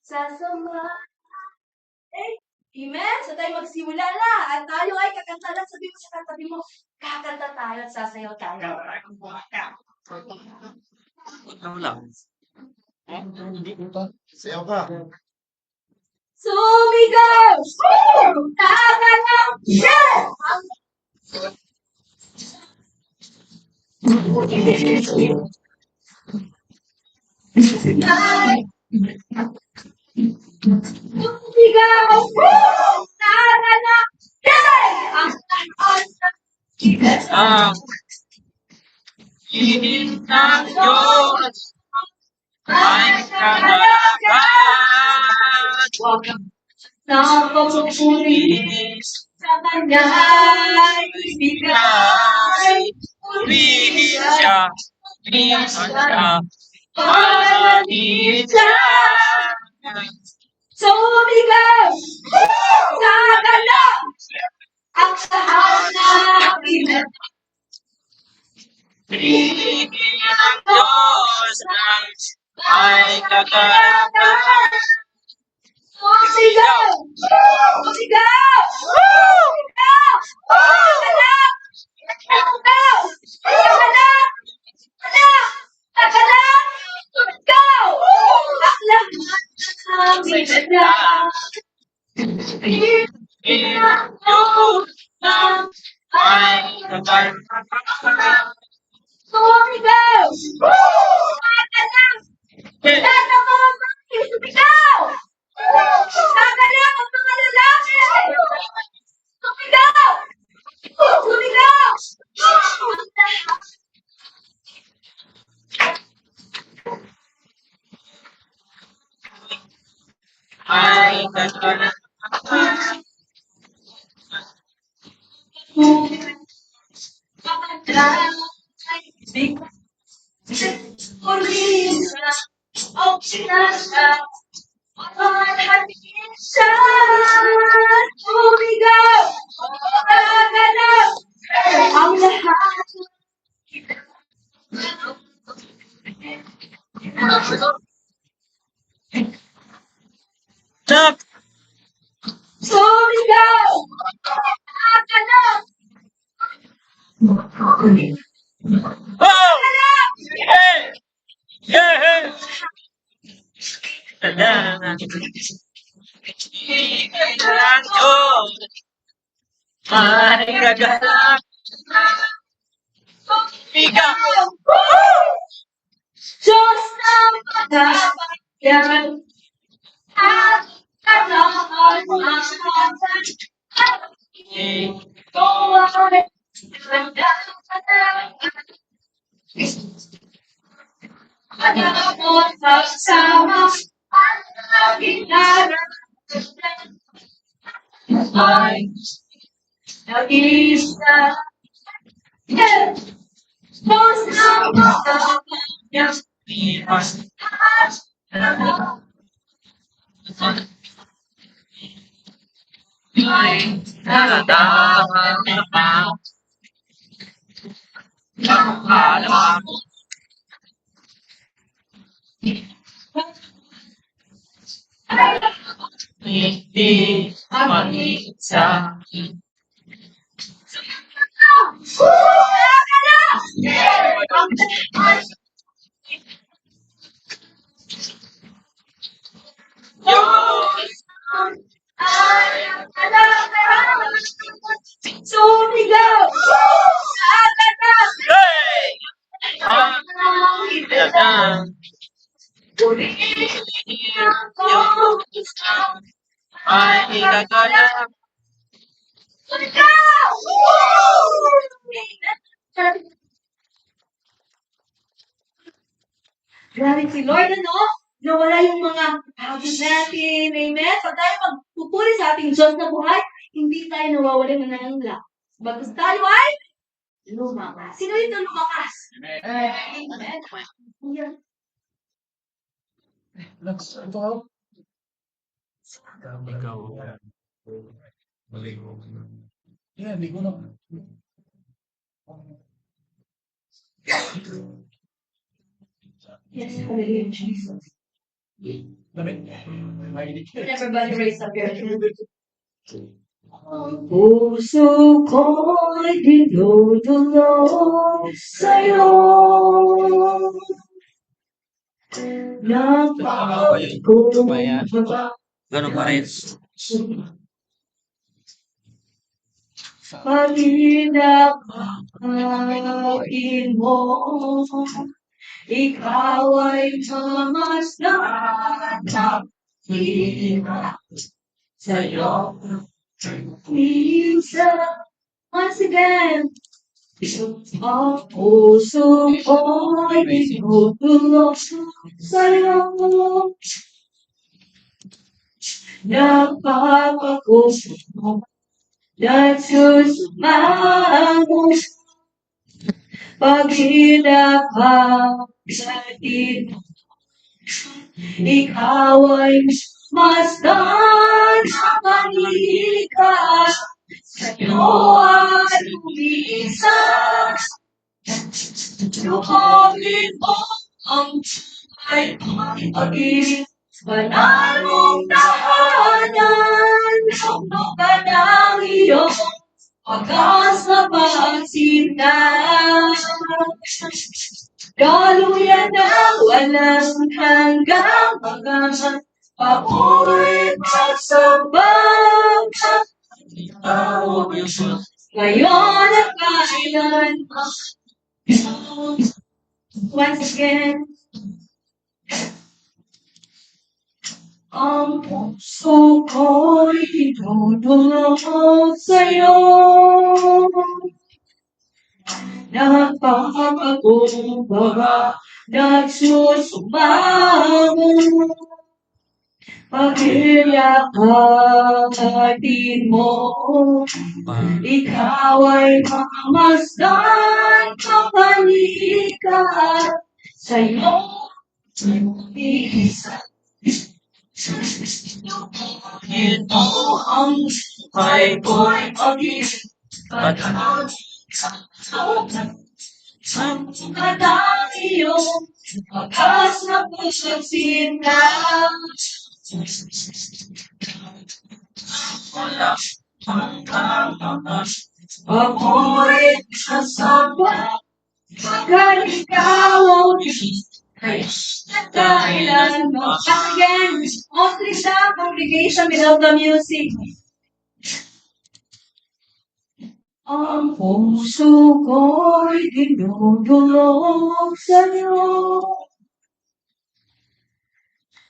sasama. Amen? So tayo magsimula na. At tayo ay kakanta lang. Sabi mo sa katabi mo, kakanta tayo at sasayaw tayo. Wala. Sayaw ka. Sumigaw! Taka lang! Yeah! Sumigaw! Taka lang! Yeah! Ang lahat ng Ang ihip ng Diyos ay kagalakan. napapupuri sa Kanya'y ibigay. Purihin siya, purihin siya, panahin siya. Sumigaw! Taka lang! Ang lahat ng ilan. Purihin ang Diyos ay kagalakan. Sumigaw! Sumigaw! Sumigaw! Taka lang! Sumigaw! Taka lang! Taka lang! Sumigaw! Ang lahat ng ilan. Ang Diyos ay kagalakan. Sumigaw! Taka lang! Taka mo ang mga sumigaw! Taka lang ang mga lalaki! Sumigaw! Sumigaw! Ay kagalakan. Sumigaw! Taka lang! Ang lahat. Stop! Sumigaw! Taka lang! Oh! Hey! Hey! Tada! Ang Diyos ay kagalakan. Ikaw! Diyos ng pagkakabagyan at kanahan ang kasan. Ikaw ay anak mo pagsama at laging nararamdaman ay nag-iisa. Diyos ng pagkakabagyan at kanahan Hindi mag-isa. Diyos! Sumigaw! Taka lang! Hey! Ang kagalakan. Diyos ay kagalakan. Sumigaw! Grabe si Lord, ano? Nawala yung mga habit natin. Amen? Pag tayo magpupuri sa ating Diyos na buhay, hindi tayo nawawala ng nanangla. Bagus tayo ay lumakas. Sino ito lumakas? Amen. Yan. Ikaw. Yeah, hindi ko na. Yes, hallelujah, Jesus. Damit. Mainit. Everybody raise up your hand. Ang puso ko'y dinudulog sa'yo. Napagkumbaba Ganun pa rin. pag-inakain mo. Ikaw ay mamasdan at hirap sa'yo. Minsan, once again, ang puso ko'y dinudulog sa'yo. Napapakumbaba nagsusumamo pag-inakain mo. Ikaw ay masdan sa panikas. Sa'yo ay umiisak. Luhangin mo ang ay pag-ibig. Banal mong tahanan. Puno ka ng iyong wagas na pagsinta. Daluyan na walang hanggang mga papurit pagsabang. Ngayon at kailan. Once again. Ang puso ko'y dinudulog sa'yo. Napakakumbaba, nagsusumamo. Pag-inakain mo. Ikaw ay mamasdan sa panikas. Sa'yo, isa. Ito ang buhay ko'y pag-ibig. Pagkakas ang iyong wagas na pagsinta. Wala hanggang papurit sa sabang. Pagkat ikaw ang kailan mo. Again, mostly sa congregation without the music. Ang puso ko'y dinudulog sa'yo.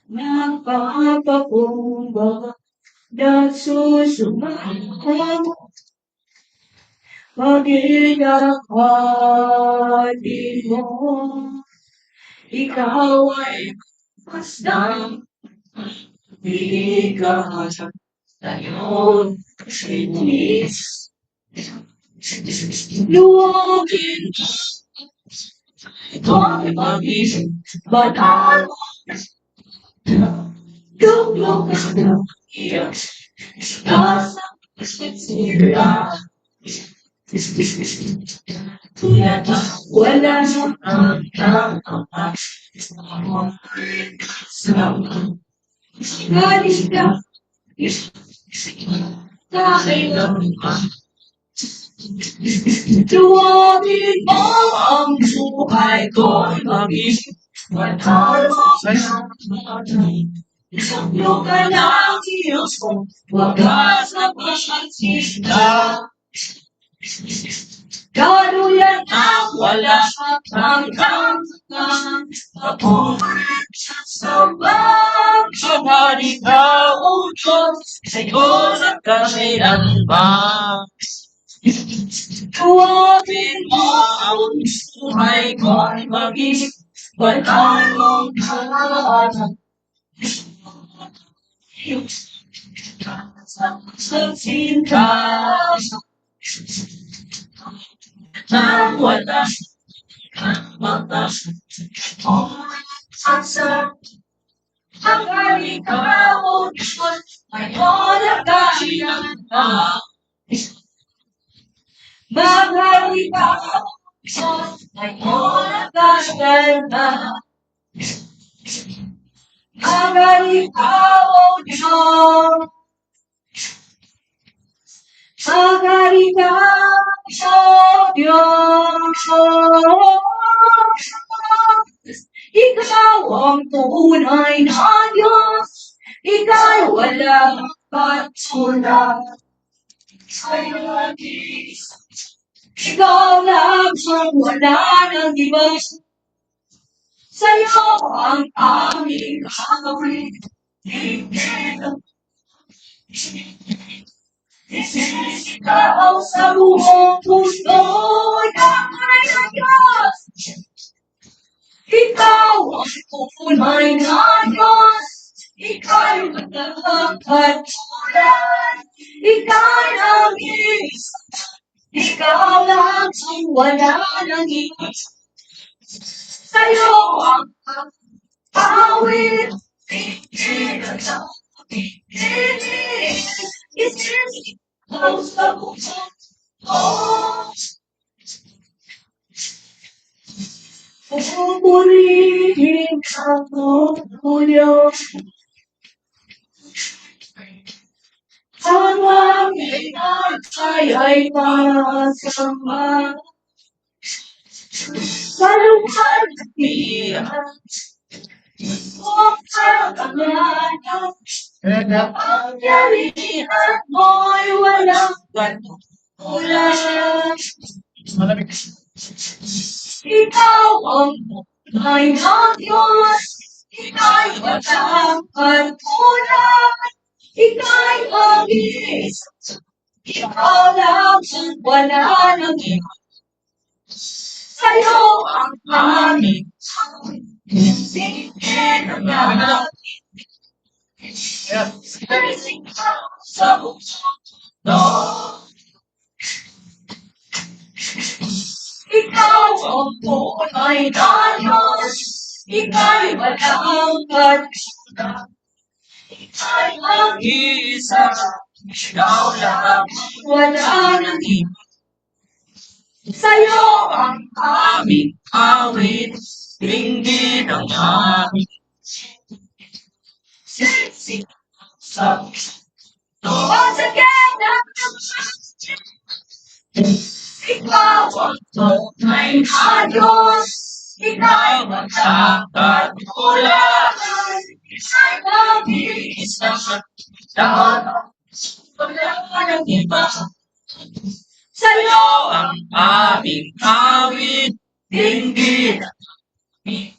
Nagpapakumbaba, nagsusumamo. Pag-inakain mo. Ikaw ay masdan. Hindi ka sa'yo. Sinis. Luwagin. Ito ay pag-ibig. Banal. Dublog ka na. Iyak. Nasa sila. Wala nang galing ka. Luwagin mo ang buhay ko'y mag-ibig. Banal mo Luka ng Diyos ko, wagas na pagsinta. Daluyan ang wala hanggang papurit sa sabang. Sumali ka, O Diyos, sa'yo na kailan ba? Luwagin mo Ang buhay ko'y mag-ibig. banal mong kahanan. Sa sinta. Nang wala Mata sa pagkaling ka o Diyos, ngayon at kailan na. Magaling ka o Diyos, ngayon at kailan na. Agar ikaw, O Diyos, agar ikaw, O Diyos, ikaw ang tunay na Diyos, ikaw walang katulad. Ikaw lang ang wala ng iba. Sa'yo ang aming hawig. Ikaw sa buong puso, ikaw ay ang Diyos. Ikaw ang tunay na Diyos. Ikaw walang katulad. Ikaw ang isa. Ikaw lang ang wala ng iba. Sa'yo ang awit. Ikaw sa puso. Pupurihin ako, O Diyos. Ang aming ay masama. Sa lugar na tiyan, huwag kakamanan. Ang yarihan mo'y walang ulan. Malamig. Ikaw ang tunay na Diyos. Ika'y walang katulad. Ika'y ang isa. Ikaw lang ang wala ng iba. Sa'yo ang aming singin ang lahat. Sa puso. Ikaw ang tunay na Diyos. Ika'y walang katulad. Ika'y ang isa. Ikaw lang wala ng iba. Sa'yo ang aming awit. Ringgit ang aming sisig sa once again, ikaw ang tunay na Diyos. Ikaw ang katulad. Ika'y ang isa. Ikaw wala ng iba. Sa'yo ang aming awit. Ringgit ang aming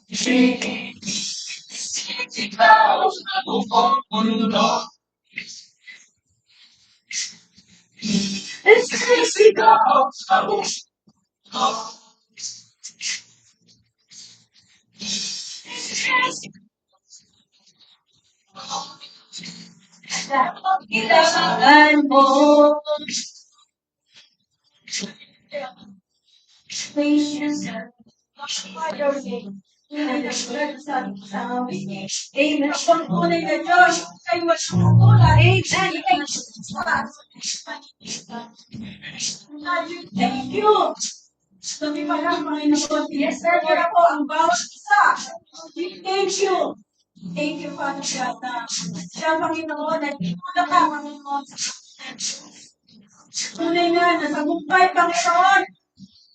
ikaw sa buong mundo. Ikaw sa buong mundo. Kailangan mo. Patience. Amen. Pagpunay na Diyos, kayo magsukulay. Amen. Thank you. Sabi pa lang, Panginoon. Yes, sir. Kaya po ang bawat isa. Thank you. Thank you, Father God, na siya, Panginoon, at wala ka, Panginoon. Tunay na, nasagumpay, Panginoon.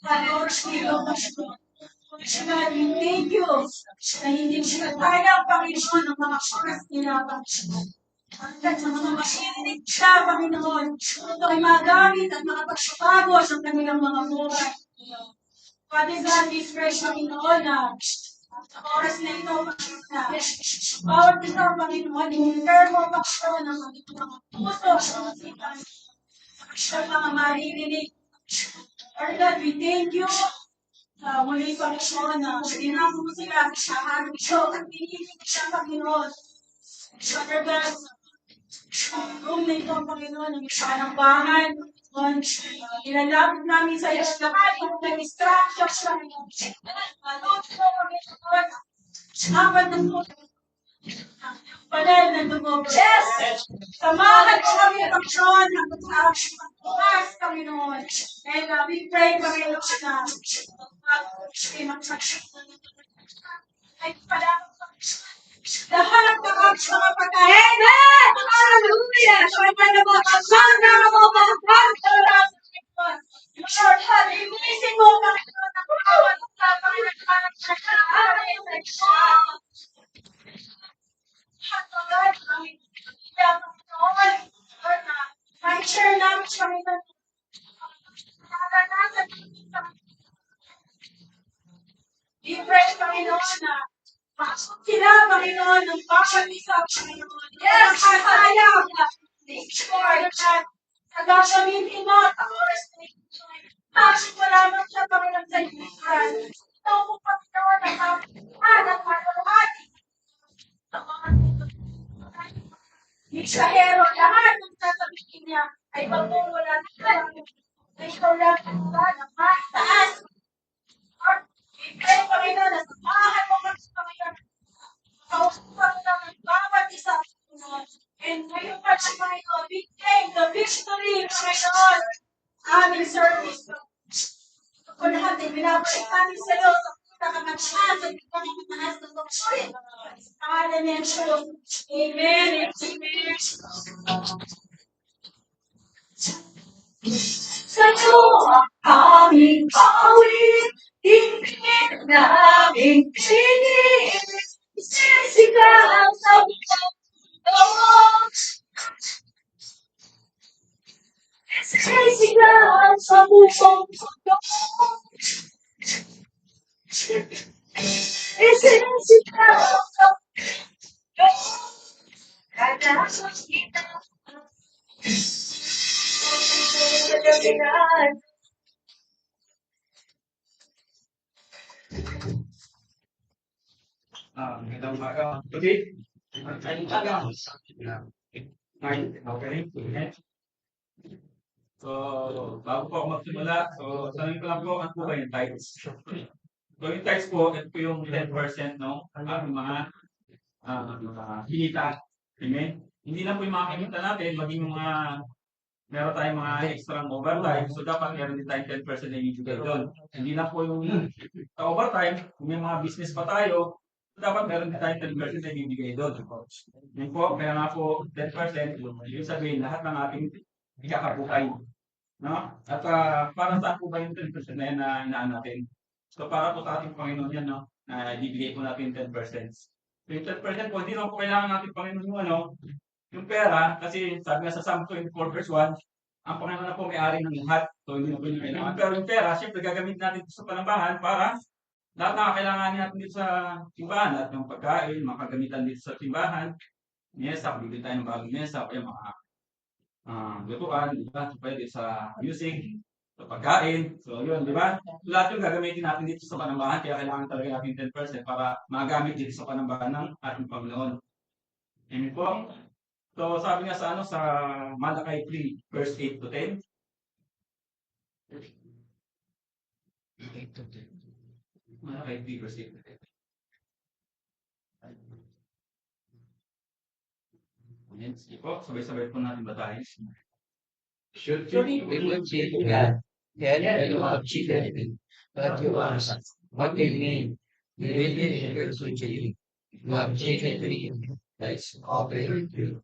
Panginoon, Panginoon. Thank you. Na hindi sila kaya, Panginoon, ng mga oras nila, Panginoon. Hanggang sa mga makinig siya, Panginoon. Ito ay magamit at makapagpapagos ang kanilang mga buhay. Father God, we pray, Panginoon, na sa oras na ito, Panginoon, na bawat ito, Panginoon, i-return mo, Panginoon, ang mga puso, ang mga sipan, ang mga maririnig. Lord God, we thank you. Muli, Panginoon, na dinamo mo sila sa aming show at pinilig siya, Panginoon. Father God, room na ito, Panginoon, ang isa ng bahay. Ilalapit namin sa iyo lahat yung distraction sa iyo. Lord, Panginoon, apat ng panel na dugo. Yes! Samahan ko kami, Panginoon, hanggang sa aming pagbukas, Panginoon. And we pray, Panginoon, na ay pala, Lahat ng aming mga pagkain. Amen! Hallelujah! Lord, hallelujah mo, Panginoon, ang bawat Panginoon sa amin. Hanggang aming Panginoon, Lord, na ma-share namin siya ngayon. Naranasan we pray, Panginoon, na maksud sila, Panginoon, ng bawat isa, Panginoon. Yes, kasayang Lord, at nagagamitin mo at ang oras na ito. Bakit mo lamang siya, Panginoon, sa Israel. Ito mo, Panginoon, ang ang kaluluhati. Ang mga Miksahero, lahat ng sasabihin niya ay magmumula ng langit. Na ikaw lang ang ng maitaas. Lord, we pray, Panginoon, na samahan mo kami, Panginoon. Kausupan lang ang bawat isa, Panginoon. And ngayon pa siya, Panginoon, we claim the victory, Panginoon. Aming service. Kung lahat ay binabalik namin sa iyo sa pinakamataas at pinakamataas na pagpuri. Sa pangalan ni Jesus. Amen and amen. Sa iyo ang aming pawit, hindi namin pinili. Sisigaw sa buong mundo. Sisigaw sa buong mundo. Sisigaw sa mundo. Kada kita. Magandang umaga. Okay? Okay. So, bago po ako magsimula, so, tanongin ko lang po, ano po ba yung tithes? So, yung tithes po, ito po yung 10%, no? Ang mga kinita. Amen? Hindi lang po yung mga kinita natin, maging yung mga meron tayong mga extra overtime, so dapat meron din tayong 10% na ibibigay doon. Hindi lang po yung sa overtime, kung may mga business pa tayo, dapat meron din tayong 10% na ibibigay doon. Yun po, kaya nga po 10%, ibig sabihin lahat ng ating ikakabuhay. No? At para saan po ba yung 10% na yan na inaan natin? So para po sa ating Panginoon yan, no? Na ibibigay po natin 10%. So yung 10% po, hindi naman po kailangan natin Panginoon yung ano, yung pera, kasi sabi nga sa Psalm 24 verse 1, ang Panginoon na po may-ari ng lahat. So hindi na po yung kailangan. Pero yung pera, siyempre gagamitin natin sa panambahan para lahat na kailangan natin dito sa simbahan, lahat ng pagkain, mga kagamitan dito sa simbahan, mesa, bibili tayo ng bagong mesa, kaya mga lutuan, di ba? Pwede sa music, sa pagkain. So yun, di ba? Lahat yung gagamitin natin dito sa panambahan, kaya kailangan talaga natin 10% para magamit dito sa panambahan ng ating Panginoon. Amen po. So sabi nga sa sa Malakay 3 verse 8 to 10. Malakay 3 verse 8 to 10. Ayan, sige po, sabay-sabay po natin batahin. Should We would say to God, that you have cheated me, but you asked, what do you mean? You really never to you. You have cheated me, that's all they do.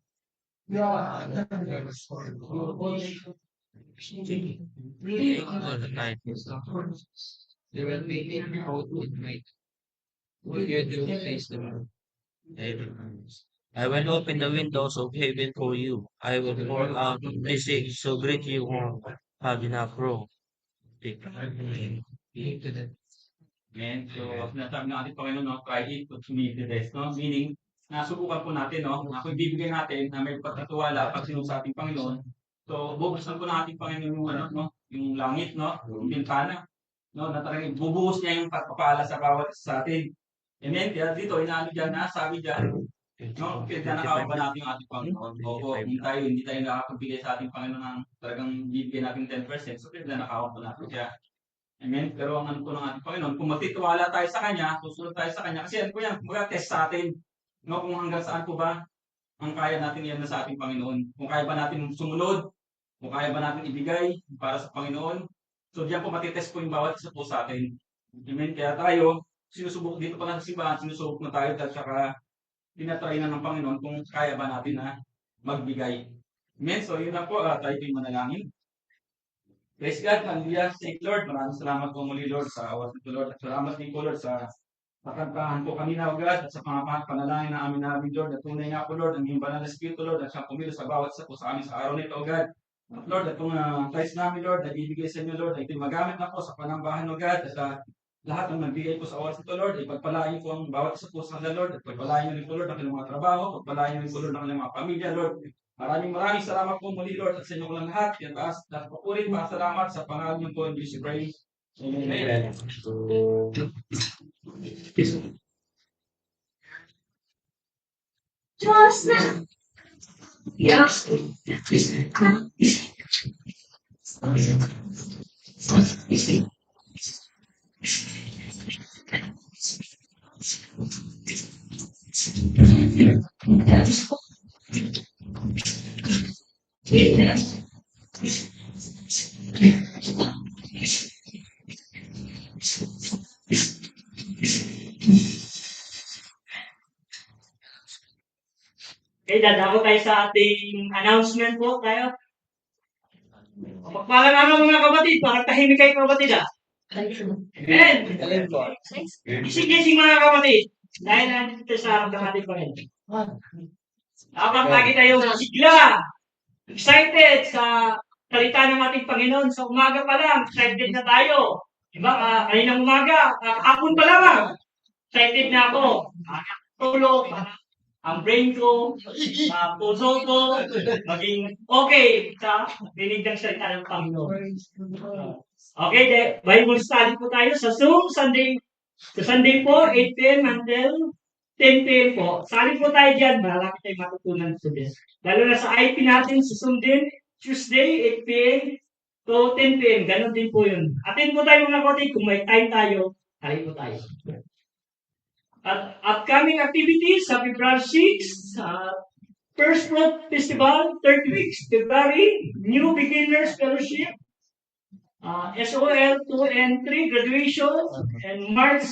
Yeah, never for really all the night is the horse. They will be in out with me. Will you do face the moon? I will open the windows of heaven for you. I will pour out blessing so great you won't have enough room. Amen. So, sinasabi ng ating Panginoon, no, try it to meet the best, no? Meaning, nasubukan po natin, no? Na kung ibibigay natin na may pagkatiwala pag sinunod sa ating Panginoon, so, bubuksan po ng ating Panginoon yung, ano, no? Yung langit, no? Yung bintana, no? Na talagang bubuhos niya yung pagpapala sa bawat isa sa atin. Amen. Kaya dito, inaano dyan na, sabi dyan, no, kaya nakakawa ba natin yung ating Panginoon? Opo, hindi tayo nakakapagbigay sa ating Panginoon ng talagang bibigyan natin 10%, so kaya nakakawa po natin siya. Amen? Pero ang ano po ng ating Panginoon, kung magtitiwala tayo sa Kanya, susunod tayo sa Kanya, kasi yan po yan, mag-test sa atin. No, kung hanggang saan po ba ang kaya natin yan sa ating Panginoon. Kung kaya ba natin sumunod, kung kaya ba natin ibigay para sa Panginoon. So diyan po matitest po yung bawat isa po sa atin. Amen? Kaya tayo, sinusubok dito pa lang sa simbahan, sinusubok na tayo dahil saka tinatry na ng Panginoon kung kaya ba natin na magbigay. Amen. So yun na po, tayo po'y manalangin. Praise God, hallelujah, thank you, Lord. Maraming salamat po muli, Lord, sa awas nito, Lord. At salamat din po, Lord, sa kakantahan po kanina, O God, at sa mga panalangin na amin namin, Lord. At tunay nga po, Lord, ang iyong banal na Espiritu, Lord, at siyang pumilos sa bawat isa po sa amin sa araw nito, O God. At Lord, at kung tithes namin, Lord, na ibibigay sa inyo, Lord, ay ito'y magamit na po sa panambahan, O God, at lahat ng nagbigay po sa oras nito, Lord, ay pagpalain po ang bawat isa po sa kanila, Lord, at pagpalain niyo rin po, Lord, ang kanilang mga trabaho, pagpalain niyo rin po, Lord, ang kanilang mga pamilya, Lord. Maraming salamat po muli, Lord, at sa inyo ko lang lahat. Yan taas, at papurin pa salamat sa pangalan niyo po, in Jesus pray. Amen. Diyos na iyak. Okay, dadako tayo sa ating announcement po tayo. Magpalang araw mga kapatid, parang tahimik kayo kapatid ah. Amen! Gising-gising mga kapatid. Dahil nandito sa harap ng ating Panginoon. Dapat lagi tayong sigla, excited sa salita ng ating Panginoon. Sa umaga pa lang, excited na tayo. Diba? Kaninang umaga, hapon pa lamang, excited na ako. Tulog, ang brain ko, puso ko, maging okay sa dinig ng salita ng Panginoon. Okay, Bible study po tayo sa Zoom, sa Sunday po, 8 p.m. until 10 p.m. po. Sali po tayo dyan, marami tayong matutunan sa din. Lalo na sa IP natin, sa Zoom din, Tuesday, 8 p.m. to 10 p.m. Ganon din po yun. Attend po tayo mga kote, kung may time tayo, sali po tayo. At upcoming activities sa February 6, First Fruit Festival, 3rd week, February, New Beginners Fellowship, SOL 2 and 3 graduation, and March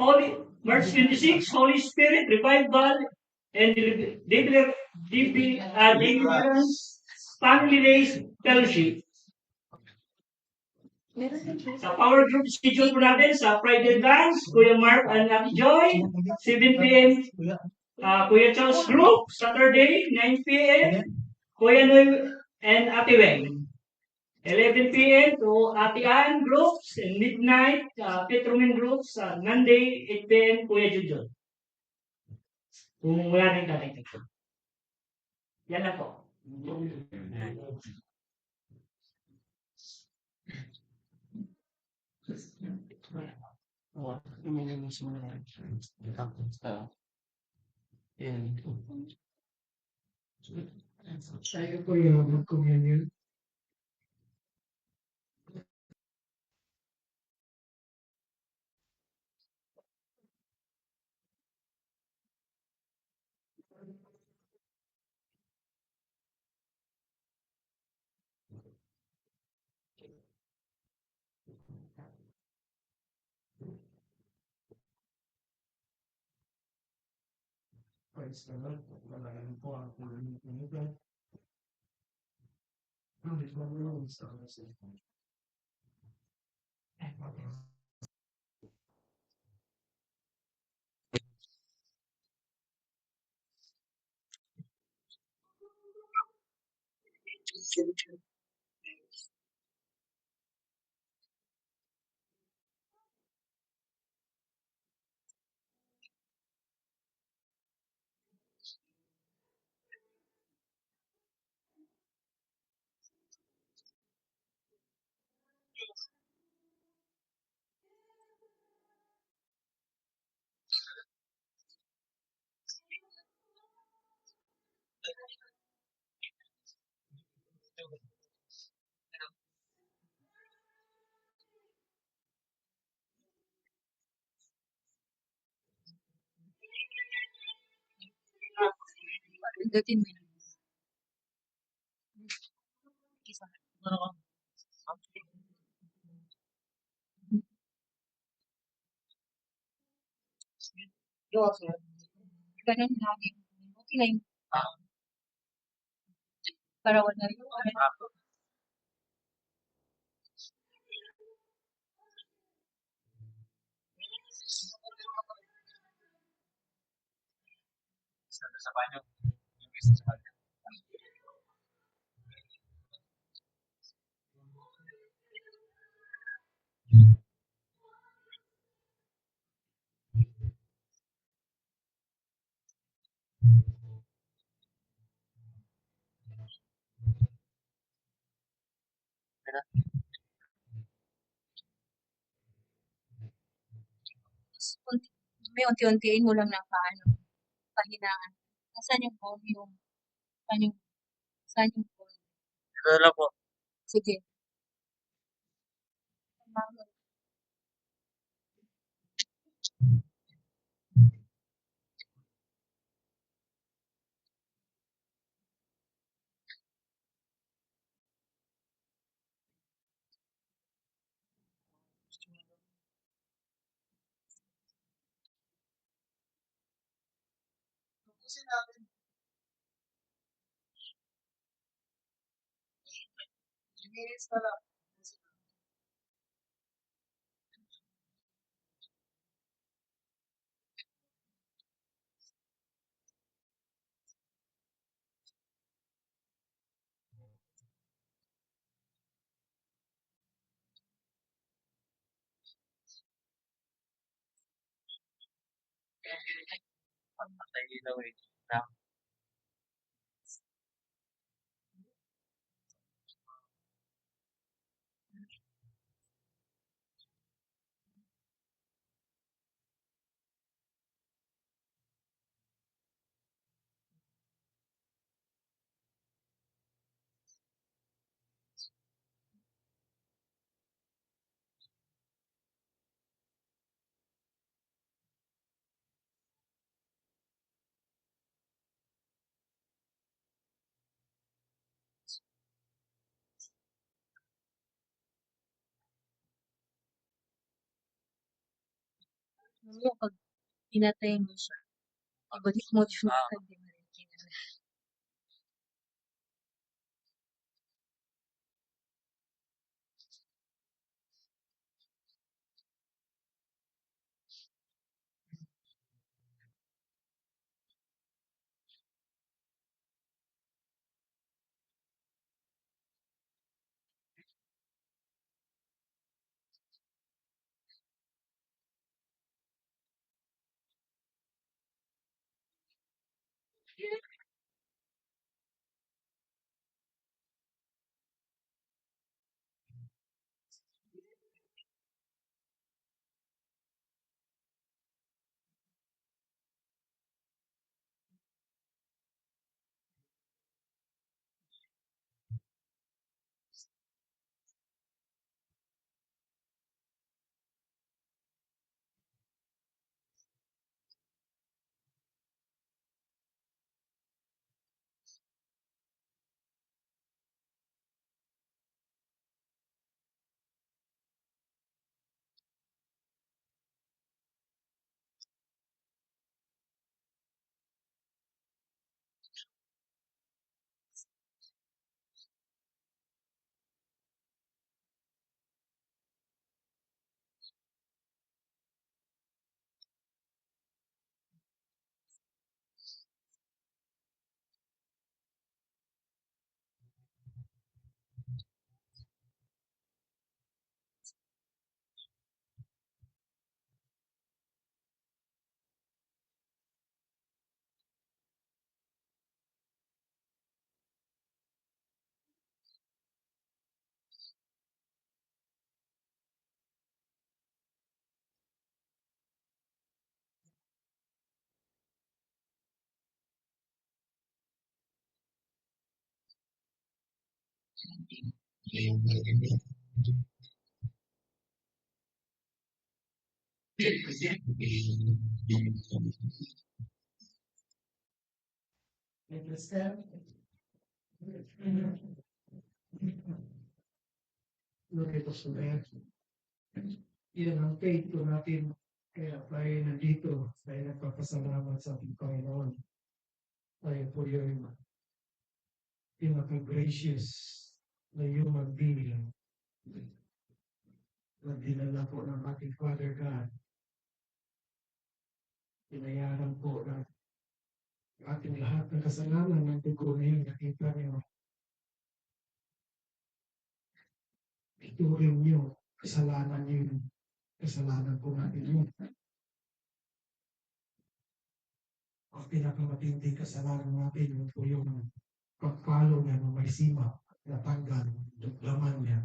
26, Holy Spirit Revival, and Deliverance Family Days Fellowship. Sa power group schedule po natin sa Friday dance, Kuya Mark and Ate Joy, 7 p.m. Kuya Charles group, Saturday, 9 p.m. Kuya Noy and Ate Weng. 11 p.m. to Ate Ann groups, and midnight, Petromin groups, Monday, 8 p.m. Kuya Jujo. Kung wala rin tatay. Yan na po. Tayo po yung mag-communion. Praise the Lord. Malaking po ang kulungan ng ito. Ang ito sa kasi. Ganun lagi. Okay na yun. Para wala yung Sa banyo. Yung isa sa banyo. may unti-untiin mo lang ng paano, pahinaan. Nasaan yung volume? Saan yung volume? Ito lang po. Sige. Patay ilaw eh. Na, Mamaya pag pinatay mo siya, ibalik mo siya sa diretso. Understand? Look at us, man. Yan ang faith ko natin Kaya tayo nandito, tayo nagpapasalamat sa ating Panginoon. Tayo po yung pinaka-gracious na human being na dinala po ng ating Father God. Pinayaran po ng ating lahat ng kasalanan ng dugo na yun. Nakita niyo, ituring niyo, kasalanan niyo yung kasalanan po natin yun. Ang pinakamatinding kasalanan natin yun po yung pagpalo niya ng may sima, natanggal, yung laman niya.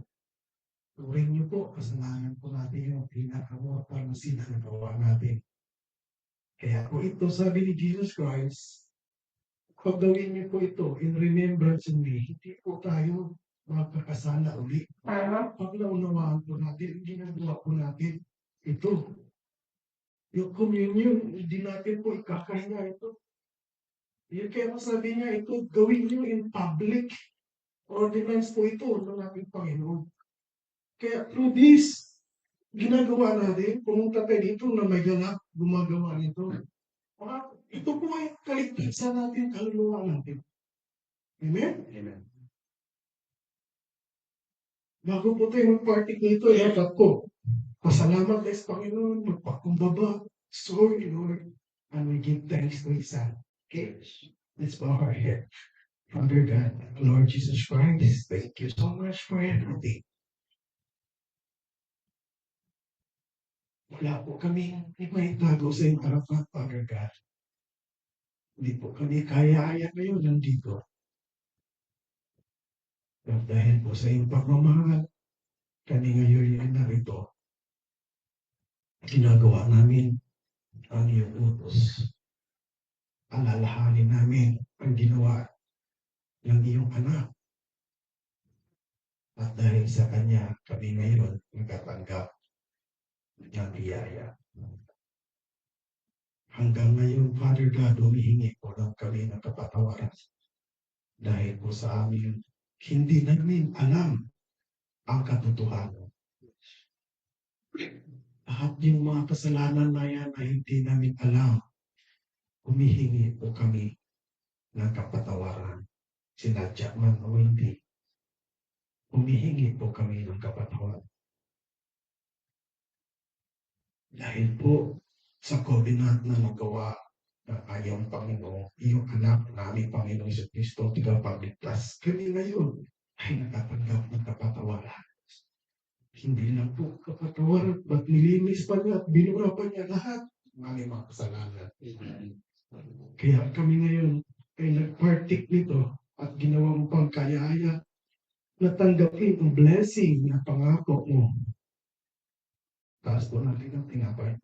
Turing niyo po, kasalanan po natin yung pinakamortal na sila na gawa natin. Kaya po ito, sabi ni Jesus Christ, pag gawin niyo po ito, in remembrance of me, hindi po tayo magkakasala ulit. Pag naunawaan po natin, ginagawa po natin ito. Yung communion, hindi natin po ikakahinga ito. Yung kaya sabi niya, ito gawin niyo in public. Ordinance po ito ng ating Panginoon. Kaya through this, ginagawa natin, pumunta tayo dito na may ganap, gumagawa nito. Ito po ay kaligtasan natin, kaluluwa natin. Amen? Amen. Bago po tayo mag-party nito, dapat po, pasalamat tayo sa Panginoon, magpakumbaba, sorry Lord, and we give thanks to His Son. Okay? Let's bow our head. Father God, Lord Jesus Christ, thank you so much for everything. Wala po kami maitago sa iyong harapan, Father God. Hindi po kami kaya-aya ngayon nandito. At dahil po sa iyong pagmamahal, kami ngayon ay narito. Ginagawa namin ang iyong utos. Alalahanin namin ang ginawa ng iyong anak. At dahil sa kanya, kami ngayon nagkatanggap ng biyaya. Hanggang ngayon, Father God, humihingi po ng kami ng kapatawaran. Dahil po sa amin, hindi namin alam ang katotohanan. Lahat yung mga kasalanan na yan na hindi namin alam, humihingi po kami ng kapatawaran. Sinadya man o hindi, humihingi po kami ng kapatawaran. Dahil po sa covenant na nagawa ng ayong Panginoon, iyong anak namin Panginoong Kristo, tagapagligtas, kami ngayon ay nakatanggap ng kapatawaran. Hindi lang po kapatawaran, ba't nilinis pa niya at binura pa niya lahat ng aming mga kasalanan. Kaya kami ngayon ay nag-partik nito at ginawa mo pang kaya-aya na tanggapin ang blessing na pangako mo. Taas po natin ang tinapay.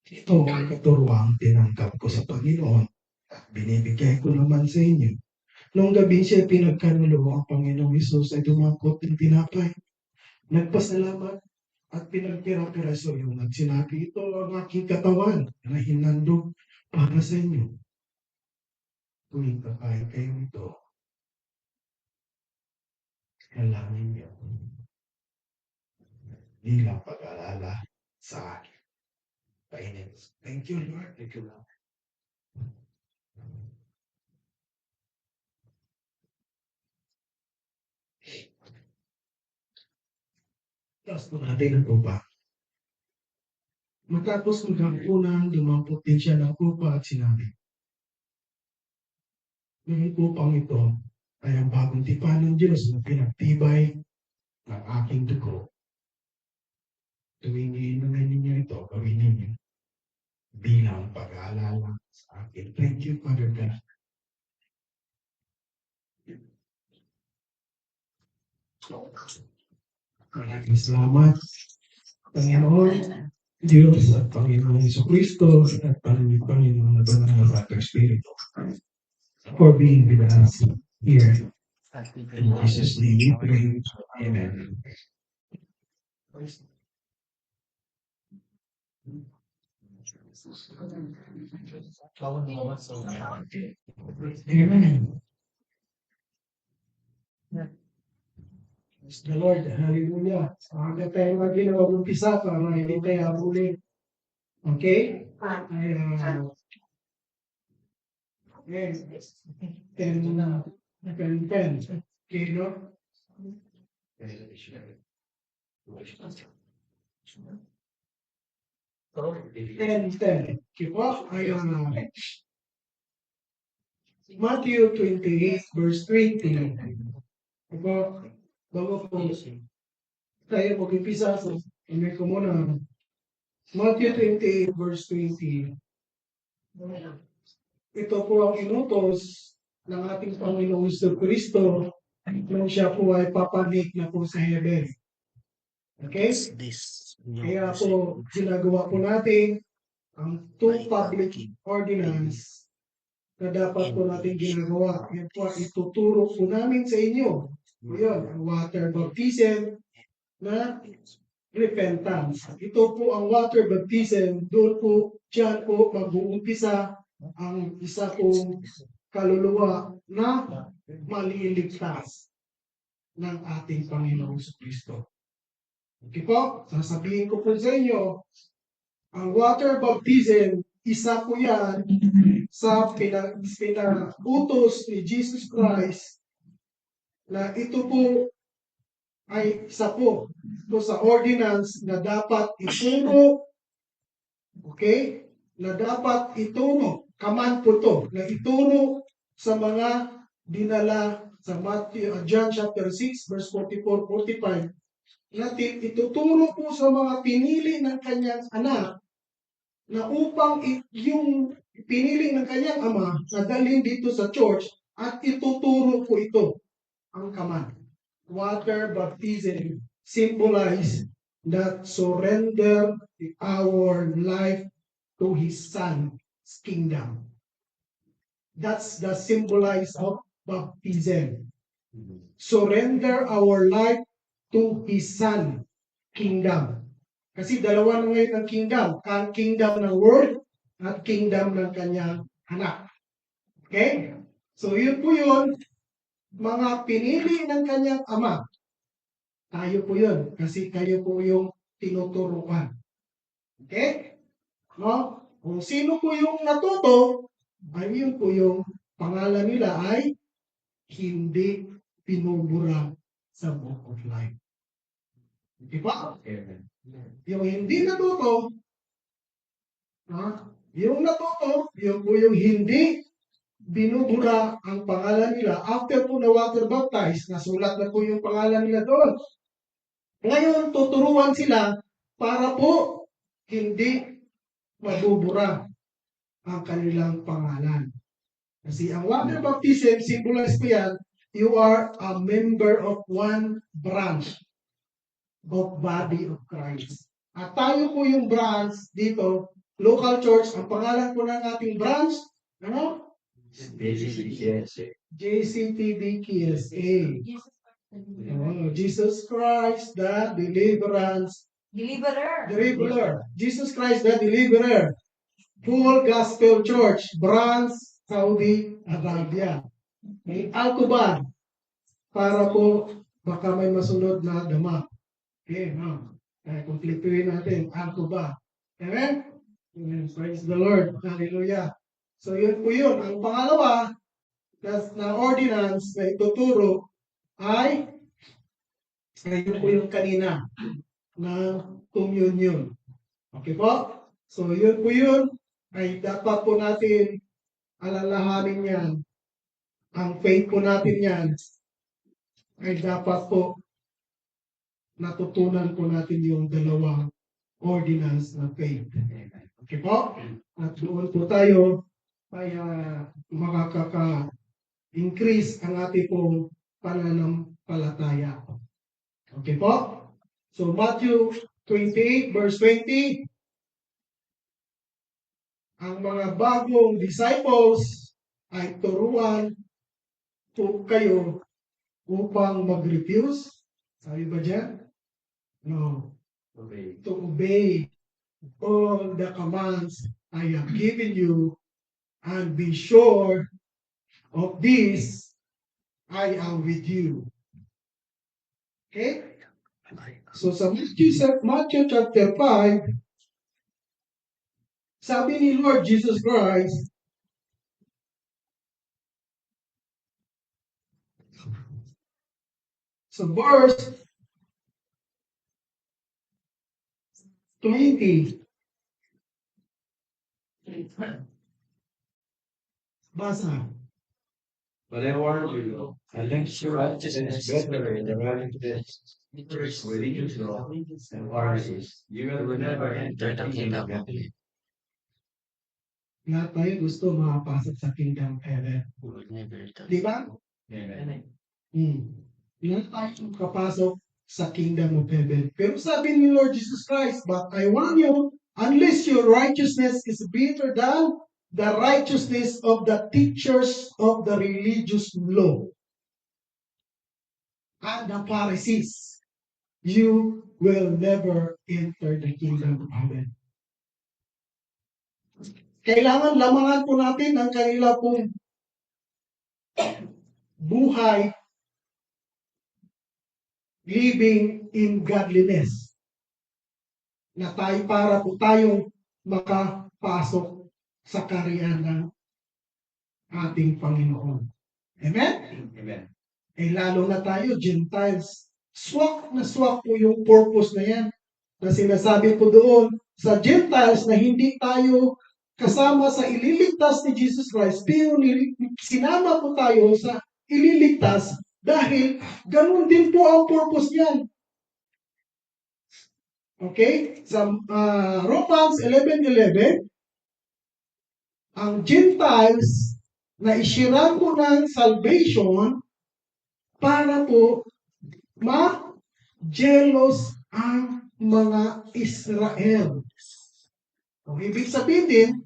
Ito ang katuruang tinanggap ko sa Panginoon at binibigay ko naman sa inyo. Noong gabi siya pinagkanulo ang Panginoong Hesus ay dumangkot ng tinapay. Nagpasalamat at pinagpira-piraso yung nagsinabi, ito ang aking katawan na hinandog para sa inyo. Tuwing kakain kayo ito, kailangan niyo bilang pag-alala sa akin. Kainin. Thank you, Lord. Thank you, Lord. Tapos po natin ang upa. Matapos magkakunang, dumampot din siya ng upa at sinabi, ng upang ito ay ang bagong tipan ng Diyos na pinagtibay ng aking dugo. Tuwing iinumin ninyo ito, gawin ninyo bilang pag-aalala sa akin. Thank you, Father God. Maraming salamat, Panginoon, Diyos at Panginoon Jesucristo at Panginoon na Banal at Espiritu for being with us here. In Jesus' name we pray. Amen. Amen. Praise the Lord. Hallelujah. Aga tayo mag-umpisa para hindi tayo huli. Okay? Ay, ten, 10. Okay, no? 10. Okay po? Ay, Matthew 28 verse 20. Okay po? Bago po tayo mag-umpisa, so, ko muna. Matthew 28 verse 20. Ito po ang inutos ng ating Panginoong Kristo nung siya po ay papanik na po sa heaven. Okay? Kaya po, ginagawa po natin ang two public ordinance na dapat po natin ginagawa. Yan po, ituturo po namin sa inyo. O yun, ang water baptism na repentance. Ito po ang water baptism. Doon po, dyan po mag-uumpisa ang isa pong kaluluwa na maliligtas ng ating Panginoong Kristo. Okay po, sasabihin ko po sa inyo, ang water baptism, isa po yan sa pinag-utos ni Jesus Christ na ito po ay isa po sa ordinance na dapat ituro, okay, na dapat ituro, command po to, na ituro sa mga dinala sa John chapter 6 verse 44-45, natin ituturo po sa mga pinili ng kanyang anak na upang yung pinili ng kanyang ama na dalhin dito sa church at ituturo po ito ang command. Water baptism symbolize that surrender our life to His Son's kingdom. That's the symbolize of baptism. Surrender our life to His Son kingdom. Kasi dalawa na ngayon ang kingdom. Ang kingdom ng world at kingdom ng kanyang anak. Okay? So yun po yun, mga pinili ng kanyang ama. Tayo po yun. Kasi kayo po yung tinuturuan. Okay? No? Kung sino po yung natuto, ay yun po yung pangalan nila ay hindi pinubura sa book of life. Di ba? Yung hindi natuto, yung natuto, yung po yung hindi binubura ang pangalan nila after po na water baptized, nasulat na po yung pangalan nila doon. Ngayon, tuturuan sila para po hindi mabubura ang kanilang pangalan. Kasi ang water baptism, symbolize po yan, you are a member of one branch of body of Christ. At tayo po yung branch dito, local church, ang pangalan po ng ating branch, ano? JCTV KSA. Oh, Jesus Christ, the Deliverer. Jesus Christ, the Deliverer. Full Gospel Church, branch, Saudi Arabia. May Alcoban, para po baka may masunod na dama. Okay, no? Kaya kumpletuhin natin, Alcoban. Amen? Amen? Praise the Lord. Hallelujah. So yun po yun. Ang pangalawa, na ordinance na ituturo ay yun po yung kanina na communion. Okay po? So yun po yun ay dapat po natin alalahanin yan. Ang faith po natin yan ay dapat po natutunan po natin yung dalawang ordinance ng faith. Okay po? At doon po tayo ay makakaka-increase ang ating pong pananampalataya. Okay po? So Matthew 28 verse 20, ang mga bagong disciples ay turuan po kayo upang mag-refuse. Sabi ba dyan? No. To obey all the commands I have given you, and be sure of this, I am with you Okay? So sa Matthew chapter 5, sabi ni Lord Jesus Christ, sa verse 20, basa. But I warn you, unless your righteousness is better than righteousness, religious law, and Pharisees, you will never enter the kingdom of heaven. Lahat tayo gusto makapasok sa kingdom of heaven. Di ba? Amen. Lahat tayo makapasok sa kingdom of heaven. Pero sabi ni Lord Jesus Christ, but I warn you, unless your righteousness is better than the righteousness of the teachers of the religious law and the Pharisees, you will never enter the kingdom of heaven. Kailangan lamangan po natin ang kanila pong buhay living in godliness na tayo para po tayong makapasok sa kaharian ng ating Panginoon. Amen? Amen. Eh lalo na tayo, Gentiles. Swak na swak po yung purpose na yan. Na sinasabi po doon sa Gentiles na hindi tayo kasama sa ililigtas ni Jesus Christ, pero sinama po tayo sa ililigtas dahil ganun din po ang purpose niyan. Okay? Sa Romans 11:11, ang Gentiles na isirang po ng salvation para po ma-jealous ang mga Israel. So, ibig sabihin din,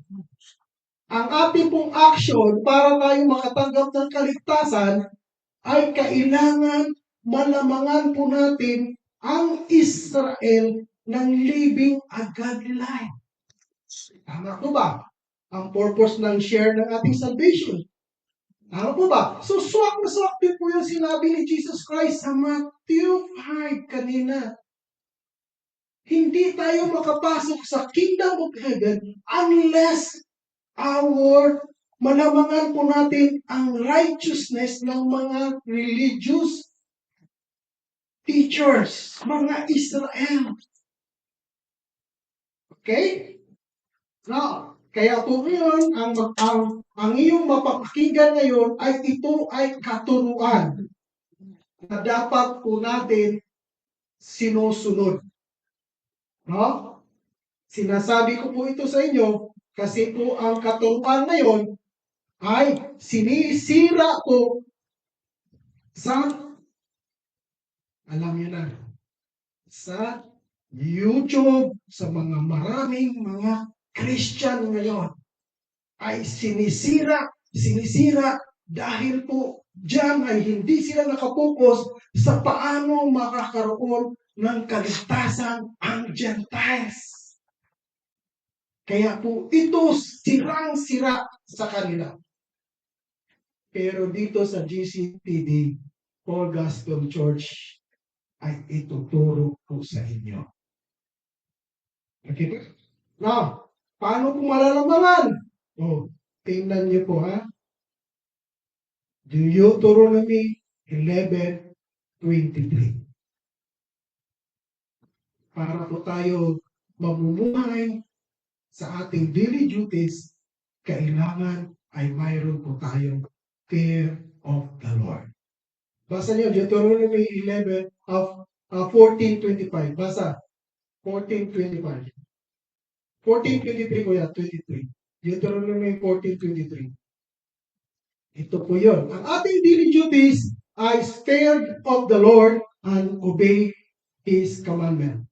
ang ating pong action para tayo makatanggap ng kaligtasan ay kailangan malamangan po natin ang Israel ng living a godly life. Tama po ba? Ang purpose ng share ng ating salvation. Tama po ba? So, swak na swak din po yung sinabi ni Jesus Christ sa Matthew 5 kanina. Hindi tayo makapasok sa kingdom of heaven unless malamangan po natin ang righteousness ng mga religious teachers, mga Israel. Okay? Now, kaya po ngayon, ang iyong mapapakinggan ngayon ay ito ay katuruan na dapat po natin sinusunod. No? Sinasabi ko po ito sa inyo kasi po ang katuruan ngayon ay sinisira ko sa, alam niyo na, sa YouTube, sa mga maraming mga Christian ngayon ay sinisira dahil po diyan ay hindi sila nakapokus sa paano makakaroon ng kaligtasan ang Gentiles. Kaya po ito sirang-sira sa kanila. Pero dito sa GCPD, All Gospel Church, ay ituturo po sa inyo. Okay po? Now, paano po malalamangan? Tingnan niyo po ha. Deuteronomy 11:23. Para po tayo mamumuhay sa ating daily duties, kailangan ay mayroon po tayong fear of the Lord. Basa niyo, Deuteronomy 14:25. Basa, 14:25. 14:23 ko yan, 23. Deuteronomy 14:23. Ito po yun. Ang ating daily duties ay fear of the Lord and obey His commandment.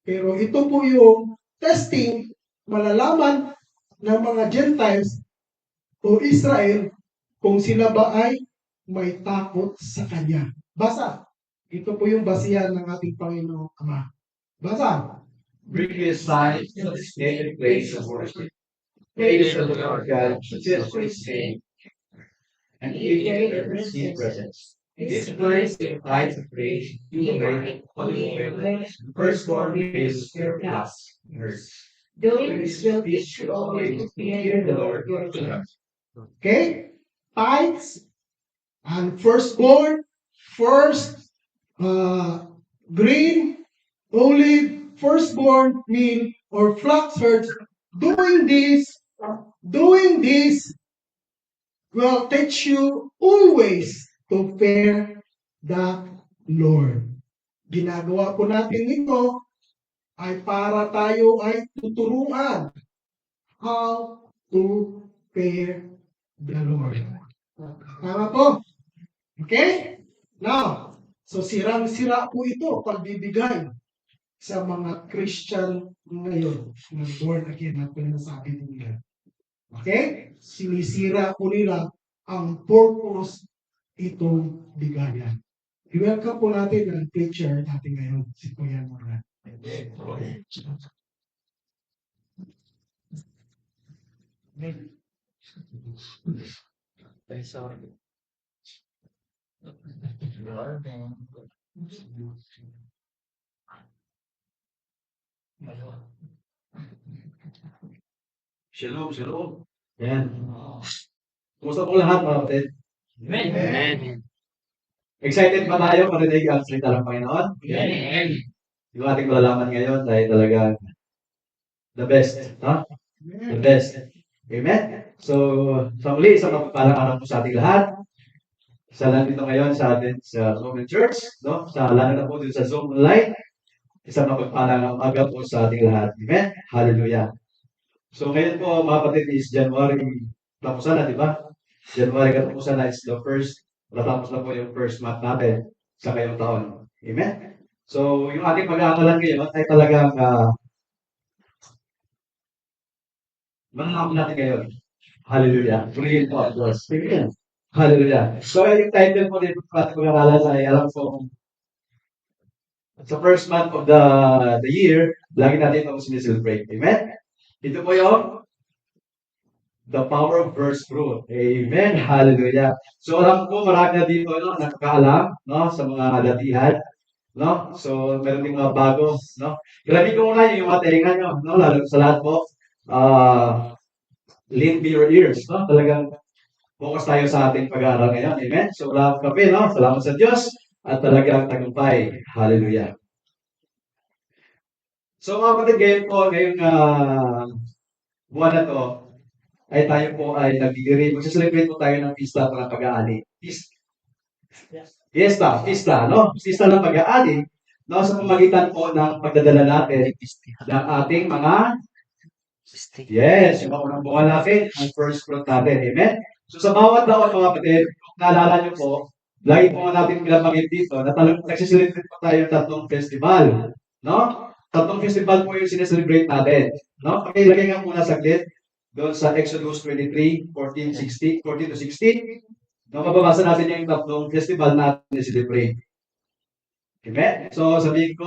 Pero ito po yung testing, malalaman ng mga Gentiles o Israel kung sila ba ay may takot sa Kanya. Basa. Ito po yung basihan ng ating Panginoong Ama. Basa. Bring this sign to the stated place of worship. Praise the Lord God, fulfill His name, and He gave His presence. This place invites a praise, you make holy privilege, firstborn is your class. Doing this will teach you always to fear the Lord your God. Okay? Tithes and firstborn, first, green, olive, firstborn meal, or flax herds. Doing this will teach you always to fear the Lord. Ginagawa po natin ito ay para tayo ay tuturuan how to fear the Lord. Tama po? Okay? Now, so sirang-sira po ito pagbibigay sa mga Christian ngayon na born again na pinasabi nila. Okay? Sinisira po nila ang purpose itong bigayan. I-welcome po natin ang preacher natin ngayon, si Kuya Moran. Ay, sorry. Shalom, shalom. Yan. Kumusta po lahat mga kapatid? Amen. Excited ba tayo marinig ang salita ng Panginoon? Amen. Yung ating malalaman ngayon ay talaga the best. No? The best. Amen? So, sa muli, isang mapagpalang araw po sa ating lahat. Sa nandito ngayon sa atin sa Roman Church, no? Sa lalo na po dito sa Zoom Online. Isang mapagpalang umaga po sa ating lahat. Amen? Hallelujah. So, ngayon po mga kapatid is January tapusan na, di ba? January katapusan na is the first, natapos na po yung first month natin sa ngayong taon. Amen? So, yung ating pag-aakalan ngayon ay talagang manahap natin ngayon. Hallelujah. Purihin po at Diyos. Amen. Hallelujah. So, yung title po dito sa ating pag-aakalan ay alam ko sa first month of the year, lagi natin itong sineselebrate. Amen? Ito po yung the power of first fruit. Amen. Hallelujah. So, alam ko marami na dito nakakaalam no, sa mga datihan. No? So, meron din mga bago. No? Grabe ko muna yung mga talingan nyo. No? Lalo sa lahat po. Lean be your ears. No? Talagang focus tayo sa ating pag-aaral ngayon. Amen. So, wala kape. No? Salamat sa Diyos. At talagang tagumpay. Hallelujah. So, mga kapatid, ngayong buwan na to, ay tayo po ay magsa-celebrate po tayo ng pista ng pag-aani. Pista, no? Pista ng pag-aani, no? Sa pamagitan po ng pagdadala natin ng ating mga yung mga unang bunga natin, ang first fruit natin. Amen? So sa bawat taon mga kapatid, naalala nyo po, lagi po natin pinapakit dito, nagsiselebrate po tayo ng tatlong festival. No? Tatlong festival po yung sineselebrate natin. No? Pakilagay nga muna saglit doon sa Exodus 23, 14 to 16. No, mababasa natin yung tatlong festival natin na celebrate. Amen? So, sabihin ko,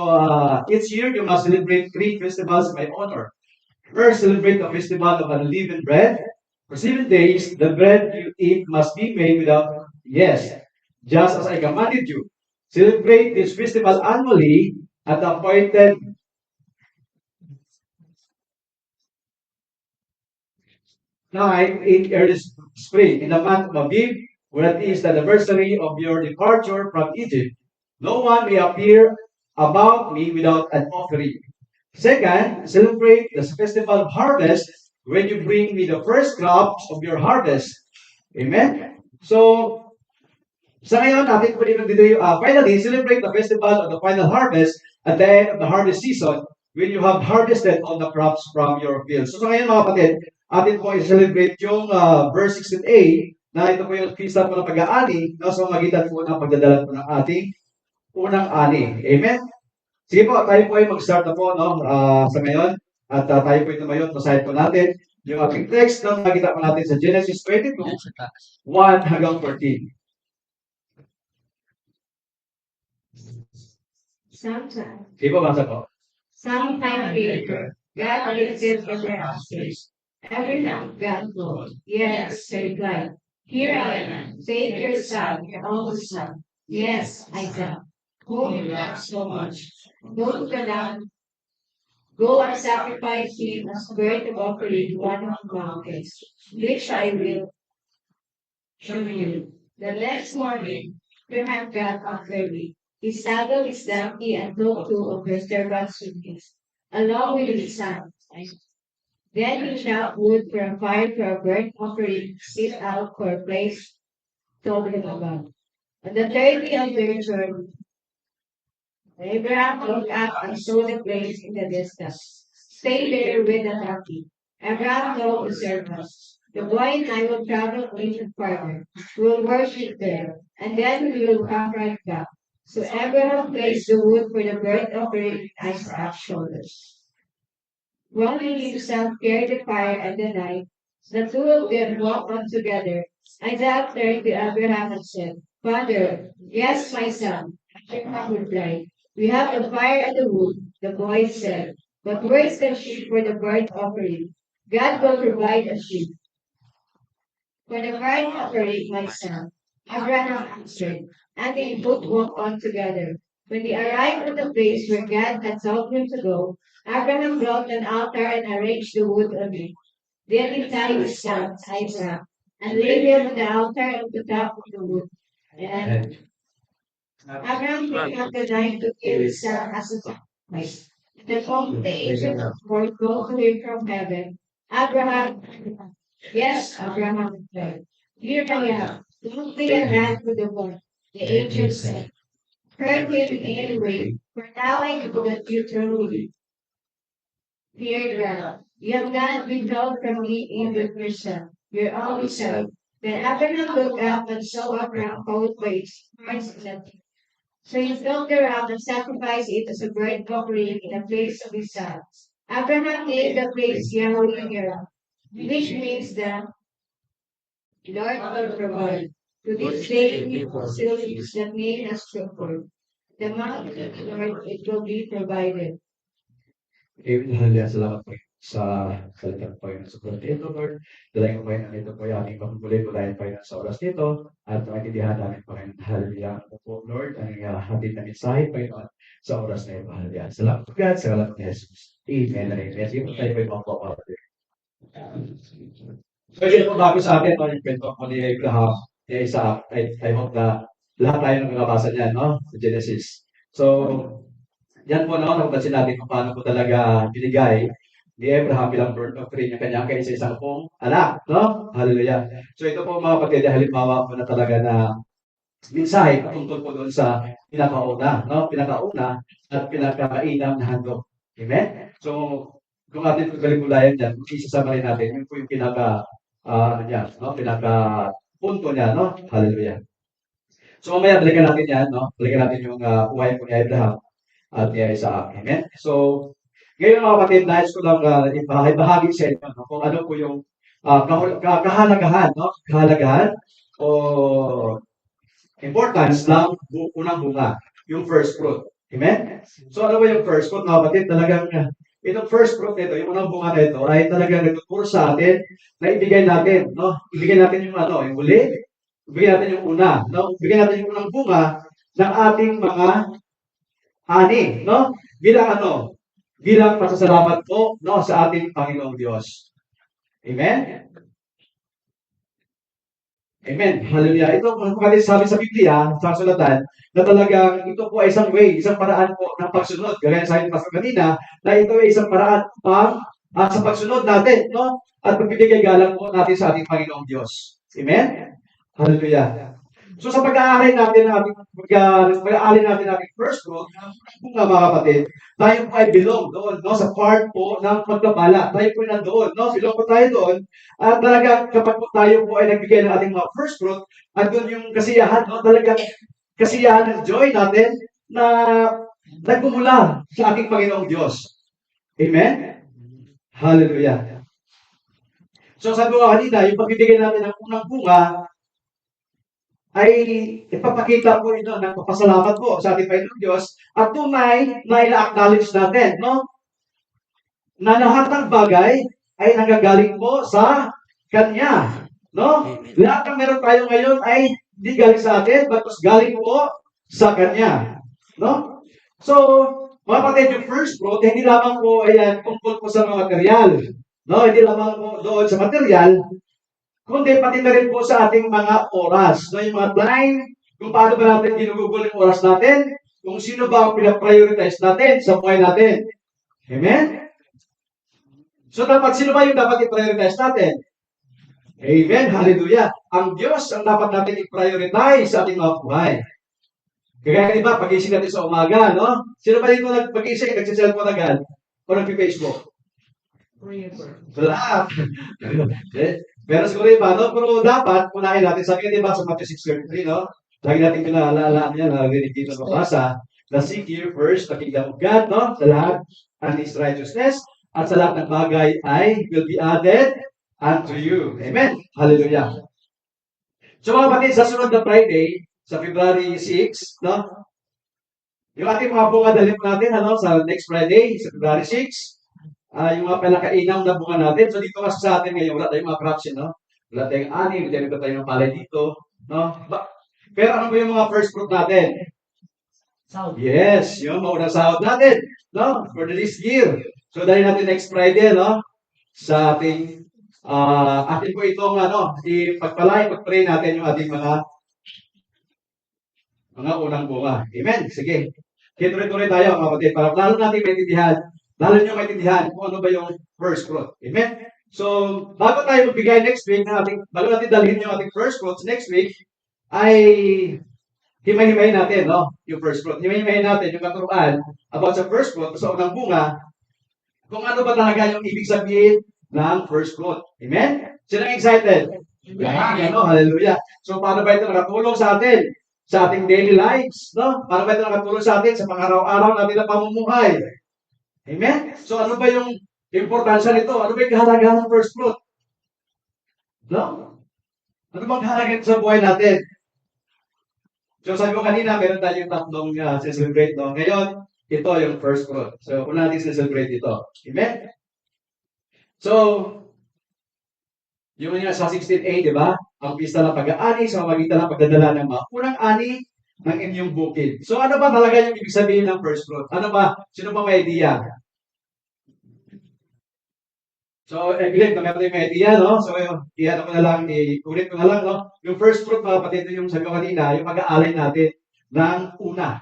each year you must celebrate 3 festivals in my honor. First, celebrate the festival of unleavened bread. For 7 days, the bread you eat must be made without yeast, just as I commanded you. Celebrate this festival annually at the appointed night in early spring, in the month of Aviv, where it is the anniversary of your departure from Egypt. No one may appear about me without an offering. Second, celebrate the festival of harvest when you bring me the first crops of your harvest. Amen? So, sa ngayon, natin po dito, finally, celebrate the festival of the final harvest at the end of the harvest season when you have harvested all the crops from your fields. So, sa ngayon, mga kapatid, atin po i-celebrate yung verse 16a na ito po yung pista po ng pag-aani no, sa magitan po ng pagdadala po ng ating unang ani. Amen? Sige po, tayo po ay mag-start na po no, sa ngayon at tayo po ito ngayon, basahin po natin yung ating text na nakita po natin sa Genesis 22, 1 hanggang 14. Sometime, Sige po, basa po. sometime later, God lifted the heavens. Every night God called, yes, said God, here I am, take your son, your only son, Yes, Isaac, whom you love so much. Go to the land, go and sacrifice him as burnt offering one of the mountains, which I will show you. The next morning, Abraham got up early. He saddled his donkey and took two of his servants with him, along with his son. Then he chopped wood for a fire for a burnt offering, set out for a place told him about. On the third day of their journey, Abraham looked up and saw the place in the distance. Stay there with the donkey. Abraham told the servants, the boy and I will travel a little farther. We will worship there, and then we will come right back. So Abraham placed the wood for the burnt offering on Isaac's shoulders. While he himself carried the fire and the knife, the two of them walked on together. Isaac turned to Abraham and said, Father, yes, my son. Abraham replied, we have the fire and the wood. The boy said, but where's the sheep for the burnt offering? God will provide a sheep. For the burnt offering, my son. Abraham answered, and they both walked on together. When they arrived at the place where God had told him to go, Abraham built an altar and arranged the wood on it. Then he tied his son, Isaac, and laid him on the altar at the top of the wood. And Abraham picked up the knife to kill his son as a sacrifice. The phone the angel of the Lord called to him from heaven. Abraham, yes, Abraham replied, here I am. Don't be a man with the Lord. The angel said, hurt him anyway, for now I know that you truly fear God. You have not been told from me in the person. Your only son. Then Abraham looked up and saw Abraham called by its horns in the so he filled the ram and sacrificed it as a burnt offering in the place of his son. Abraham named the place Yahweh, which means the Lord will provide. To this day, people still use that name as Shukr. The mountain of the Lord, it will be provided. Amen. Hallelujah. Salamat po sa salitang Panginoon. Sa pagkat ito, Lord, dalayan ko Panginoon ito po yung ating pagmulit. Dalayan Panginoon sa oras nito at maintindihan namin Panginoon. Hallelujah. Ano po, Lord, ang hatid na mensahe Panginoon sa oras na ito. Hallelujah. Salamat po God. Salamat po Jesus. Amen. Amen. Sige po tayo po yung mga kapatid. So, yun po bago sa atin, no, yung kwento ko ni Abraham, ni Isaac, I hope na lahat tayo nang nakabasa niyan, no? Sa Genesis. So, yan po, no, napansin natin kung paano po talaga binigay ni Abraham bilang burnt offering niya kanyang kaisa-isang pong anak, no? Hallelujah. So, ito po mga kapatid, halimbawa po na talaga na mensahe patungkol po doon sa pinakauna, no? Pinakauna at pinakamainam na handog. Amen? So, kung atin po baligulayan dyan, isasama rin natin, yun po yung ano niya, no? Pinaka punto niya, no? Hallelujah. So, mamaya balikan natin yan, no? Balikan natin yung buhay po ni Abraham at ni Isaac. Amen? So, ngayon mga kapatid, nais ko lang ibahagi sa inyo, no? Kung ano po yung kahalagahan, no? Kahalagahan o importance ng unang bunga, yung first fruit. Amen? So, ano ba yung first fruit, mga kapatid? Talagang itong first fruit nito, yung unang bunga nito, ay talagang nagtuturo sa atin na ibigay natin, no? Ibigay natin yung yung huli, ibigay natin yung una, no? Ibigay natin yung unang bunga ng ating mga ani, no? Bilang bilang pasasalamat po, no, sa ating Panginoong Diyos. Amen? Amen. Hallelujah. Ito po kapatid sabi sa Biblia, sa kasulatan, na talagang ito po ay isang way, isang paraan po ng pagsunod. Gaya sa ating pastor kanina, na ito ay isang paraan sa pagsunod natin, no? At pagbibigay galang po natin sa ating Panginoong Diyos. Amen? Hallelujah. So sa pag-aaral natin ng ating first fruit, kung mga kapatid, tayo po ay belong doon, no? Sa part po ng pagpapala. Tayo po nandoon, no? Belong po tayo doon. At talagang kapag po tayo po ay nagbigay ng ating mga first fruit, at doon yung kasiyahan, no? Talagang kasiyahan ng joy natin na nagmumula sa ating Panginoong Diyos. Amen? Hallelujah. So sabi ko kanina, yung pagbibigay natin ng unang bunga, ay ipapakita po ito ng papasalamat po sa ating Panginoong Diyos at tunay na ina-acknowledge natin, no? Na lahat ng bagay ay nanggagaling po sa Kanya, no? Lahat ng meron tayo ngayon ay Hindi galing sa atin, but was galing po sa Kanya. No? So, mga kapatid, yung first fruit, hindi lamang po, ayan, tungkol po sa mga material. No? Hindi lamang po doon sa material, kundi pati na rin po sa ating mga oras. No? Yung mga time, kung paano ba natin ginugugol yung oras natin, kung sino ba ang pinaprioritize natin sa buhay natin. Amen? So, dapat, sino ba yung dapat i-prioritize natin? Amen. Hallelujah. Ang Diyos ang dapat natin i-prioritize sa ating mga buhay. Kaya iba, pag-ising natin sa umaga, no? Sino ba dito pag-ising, nagsiselfone agad? O nag-Facebook? Lahat. Pero siguro iba, no? Pero dapat, unahin natin, sabi nga diba sa Matthew 6:33, no? Lagi natin pinaalala niya, narinig dito mabasa, na seek ye first the kingdom of God, no? Sa lahat, and His righteousness, at sa lahat ng bagay ay will be added unto you. Amen. Hallelujah. So mga kapatid, sa sunod na Friday, sa February 6, no? Yung ating mga bunga dalhin natin, ano, sa next Friday, sa February 6, yung mga pinakainam na bunga natin. So dito kasi sa atin ngayon, wala tayong mga crops, no? Wala tayong ani, hindi tayong palay dito, no? Pero ano ba yung mga first fruit natin? Yes, yung maunang sahod natin, no? For this year. So dahil natin next Friday, no? Sa ating atin po itong pag-pray natin yung ating mga unang bunga. Amen. Sige. Tuloy-tuloy tayo, mga kapatid, para lalo natin maintindihan, lalo nyo maintindihan kung ano ba yung first fruit. Amen. So, bago tayo magbigay next week bago natin dalhin yung ating first fruits next week, ay himay-himayin natin, no? Yung first fruit. Himay-himayin natin yung katuruan about sa first fruit, sa unang bunga, kung ano ba talaga yung ibig sabihin ng first fruit. Amen? Sino excited? Yan, no? Hallelujah. So, paano ba ito nakatulong sa atin? Sa ating daily lives, no? Paano ba ito nakatulong sa atin sa pang-araw-araw natin na pamumuhay? Amen? So, ano ba yung importansya nito? Ano ba yung kahalagahan ng first fruit? No? Ano bang kahalagahan sa buhay natin? So, sabi ko kanina, meron tayong tatlong celebrate, no? Ngayon, ito yung first fruit. So, kung natin celebrate ito. Amen? So, yung nga sa 16a, di ba? Ang pista ng pag-aani sa magitan ng pagdadala ng mga unang ani ng inyong bukid. So, ano ba talaga yung ibig sabihin ng first fruit? Ano ba? Sino ba may idea? So, Glenn, kung meron tayong may idea, no? So, iulit ko na lang, no? Yung first fruit, mga kapatid, yung sabi ko kanina, yung pag-aalay natin ng una.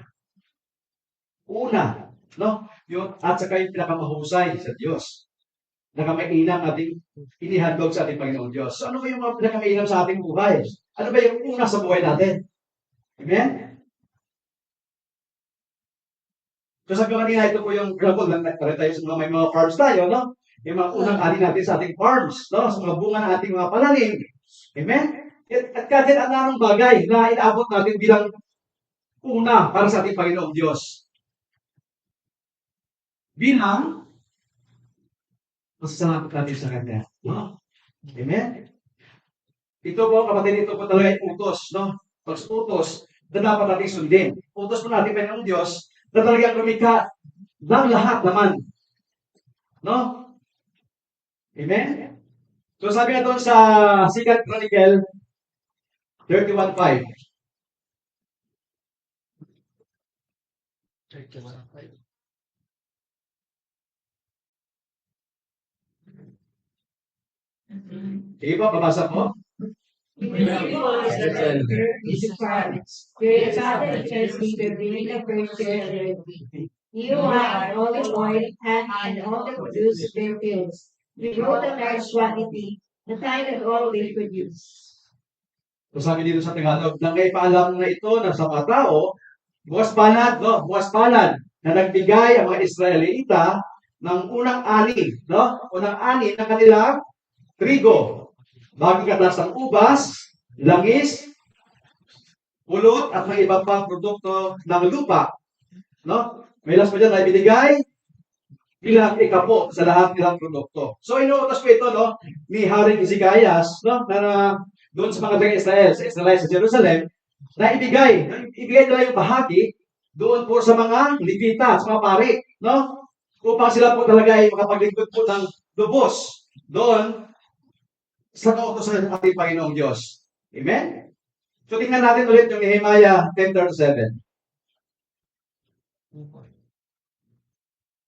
Una, no? At saka yung pinakamahusay sa Diyos. Nakamainam ating inihandog sa ating Panginoon Diyos. So, ano ba yung mga pinakamainam sa ating buhay? Ano ba yung una sa buhay natin? Amen? So, sabi ko kanina, ito po yung grabol. Para tayo sa may mga farms tayo, no? Yung mga unang ani natin sa ating farms, no? Sa mga bunga ng ating mga pananim. Amen? At kahit anong bagay na inaabot natin bilang una para sa ating Panginoong Diyos. Bilang masasalamat natin sa Kanya. No? Amen? Ito po, kapatid, ito po talaga yung utos, no? Pag utos na dapat natin sundin. Utos po natin Panginoong Diyos na talagang lumikha ng lahat naman. No? Amen? So sabi nga doon sa 2 Chronicle 31:5. Sige po, babasa po. You are all the oil and all the produce their fields. We grow the large quantity, the time that all will produce. So sabi dito sa Tagalog, nang ipaalam na ito na sa mga tao, bukas palad, no? Bukas palad na nagbigay ang mga Israelita ng unang ani, no? Unang ani ng kanilang trigo, bagong katas ng ubas, langis, pulot, at mga iba pang produkto ng lupa, no? May last pa dyan ay binigay bilang ikapo sa lahat nilang produkto. So inuutos po ito, no? Ni Haring Hezekias, no? Na doon sa mga taga Israel, sa Jerusalem, na ibigay nila yung bahagi doon po sa mga Levita, sa mga pari, no? Upang sila po talaga ay makapaglingkod po ng lubos doon sa kautosan ng ating Panginoong Diyos. Amen? So, tingnan natin ulit yung Nehemiah 10:37.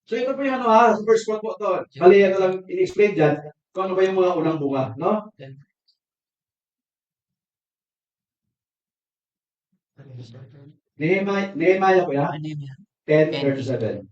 So, ito po yung sa first quote po ito. Bali, lang in-explain dyan kung ano ba yung mga unang bunga, no? Nehemiah po yan, Ano yan? 10:37.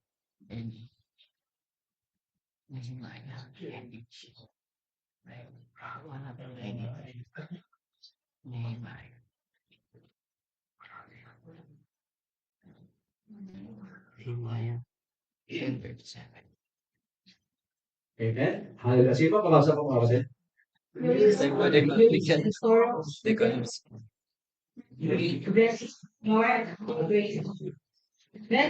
Amen? Hallelujah. Sino pa pabasa po mga kapatid? Bless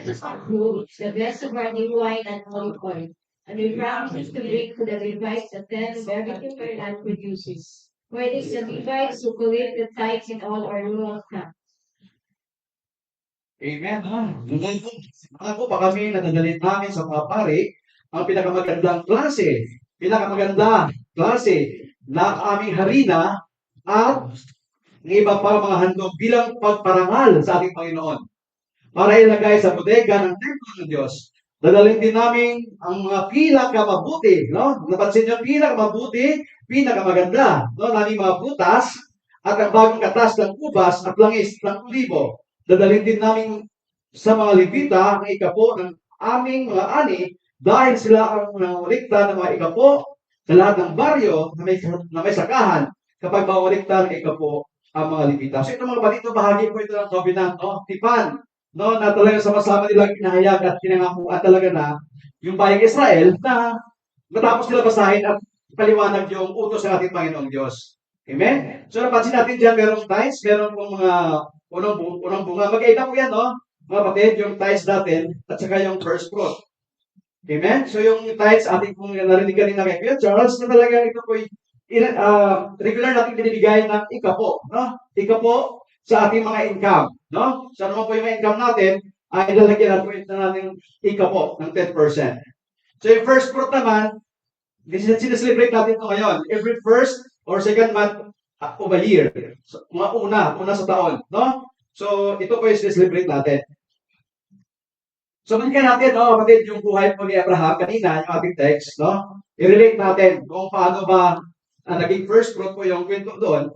us approve the best of our new wine and olive oil, and we promise to bring to the Levites a tenth of everything our land produces. For it is the Levites who collect the tithes in all our rural camps. Amen. Mga po, baka kami nadadalhin namin sa mga pari ang pinakamagandang klase na aming harina at ng iba pa mga handog bilang pagparangal sa ating Panginoon para ilagay sa bodega ng templo ng Diyos. Dadalhin din namin ang mga pinakamabuti, no? Napansin niyo, pinakamaganda, no? Naming mga butas at ang bagong katas ng ubas at langis ng olibo. Dadalhin din namin sa mga Levita ang ikapo ng aming mga ani dahil sila ang nangulikta ng mga ikapo sa lahat ng baryo na may sakahan kapag maulikta ng ikapo ang mga Levita. So ito mga batito, bahagi po ito ng covenant, no? Tipan, no? Na talaga sama-sama nilang inahayag at pinangako at talaga na yung bayang Israel na matapos nila basahin at paliwanag yung utos ng ating Panginoong Diyos. Amen? So napansin natin dyan, merong tithes, meron pong mga unang bunga. Magkaiba po yan, no? Mga kapatid, yung tithes natin at saka yung first fruit. Amen? So yung tithes, ating pong narinig kanina kay Kuya Charles, na talaga ito po regular natin binibigay ng ikapo, no? Ikapo sa ating mga income, no? So ano po yung mga income natin, ay ilalagyan natin ikapo ng 10%. So yung first fruit naman, sineselebrate natin ito ngayon. Every first or second month of a year. So, mga una sa taon, no? So ito po yung sineselebrate natin. So, balikan natin, no, kapatid, yung buhay po ni Abraham kanina, yung ating text, no? I-relate natin kung paano ba naging first fruit po yung kwento doon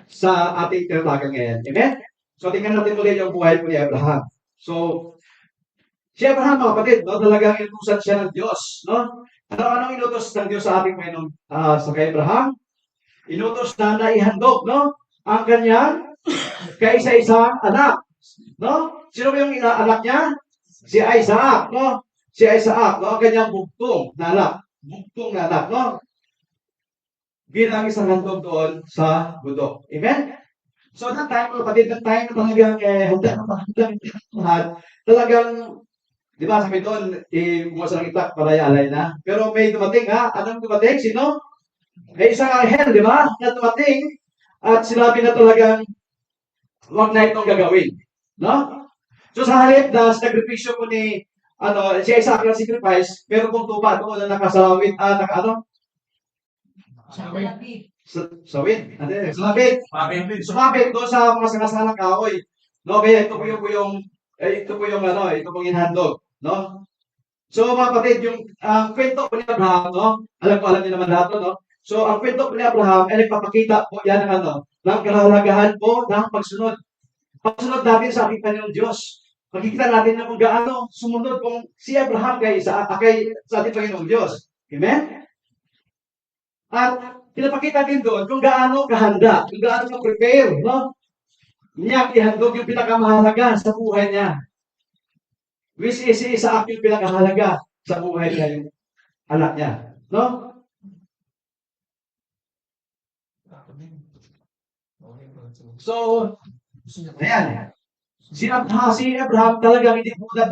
sa ating tinatagan ngayon. Amen? So, tingnan natin ulit yung buhay po ni Abraham. So, si Abraham, mga kapatid, no, talagang inutusan siya ng Diyos, no? Anong inutos ng Diyos sa ating Panginoon sa kay Abraham? Inutos na naihandog, no? Ang kanyang kaisa-isang anak. No? Sino ba yung anak niya? Si Isaac, no? Si Isaac, no? Ang kanyang bugtong na anak. No? Bilang isang handog doon sa budok. Amen? So, that time, kapatid, that time na talagang talagang, di ba, sabi doon, bumas ng itak, palay-alay na. Pero may dumating, ha? Anong dumating? Sino? May isang anghel, di ba? Na dumating at sinabi na talagang huwag na itong gagawin. No? So sa halip na sakripisyo po ni si Isaac ang sacrifice, pero kung tupa doon na nakasalawit, sawit. Sumabit doon sa mga sangasalang kahoy. No, kaya ito po yung inhandog, no? So mga kapatid, yung kwento po ni Abraham, no? Alam niyo naman lahat, no? So ang kwento po ni Abraham ay nagpapakita po yan ng kahalagahan po ng pagsunod. Pagsunod natin sa ating Panginoong Diyos. Makikita natin na kung gaano sumunod kung si Abraham sa ating Panginoong Diyos. Amen? At pinapakita din doon kung gaano kahanda, kung gaano ka-prepare, no? Niya ihandog yung pinakamahalaga sa buhay niya. Which is si Isaac yung pinakamahalaga sa buhay niya, yung anak niya. No? So, ayan. Si Abraham talagang hindi po siya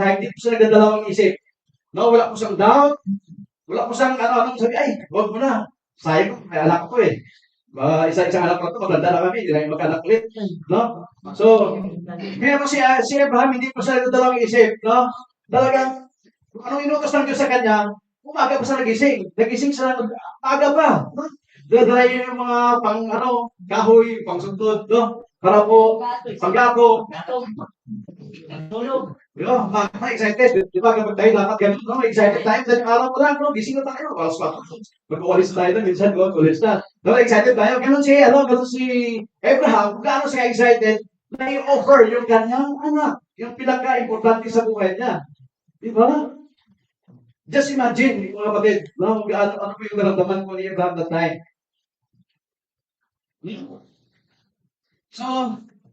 nagdadalawang isip. No, wala po siyang doubt. Wala po siyang anong sabi, ay, huwag mo na. Sayang, may anak ko eh. Isang anak ko ito, maganda na kami, hindi na yung mag-anak ulit. No? So, pero si Abraham, hindi po siya nagdadalawang isip. No? Talagang, kung anong inutos ng Diyos sa kanya, umaga pa siya nagising. Nagising siya, maaga pa. No? Dadalayin yung mga kahoy, pang sundot, no? Para po, panggato. Tulog. Di ba? Excited. Di ba? Kapag tayo lakad ganun, no? Excited tayo. Sa araw pa lang, no? Gising na tayo. Alas 4. Mag-uwalis tayo na. Minsan, no? Ulis na. No? Excited tayo. Ganun si Abraham. Gaano siya excited na i-offer yung kanyang anak. Yung pinaka-importante sa buhay niya. Di ba? Just imagine, mga kapatid, no? Ano po yung naramdaman ko ni Abraham that time. So,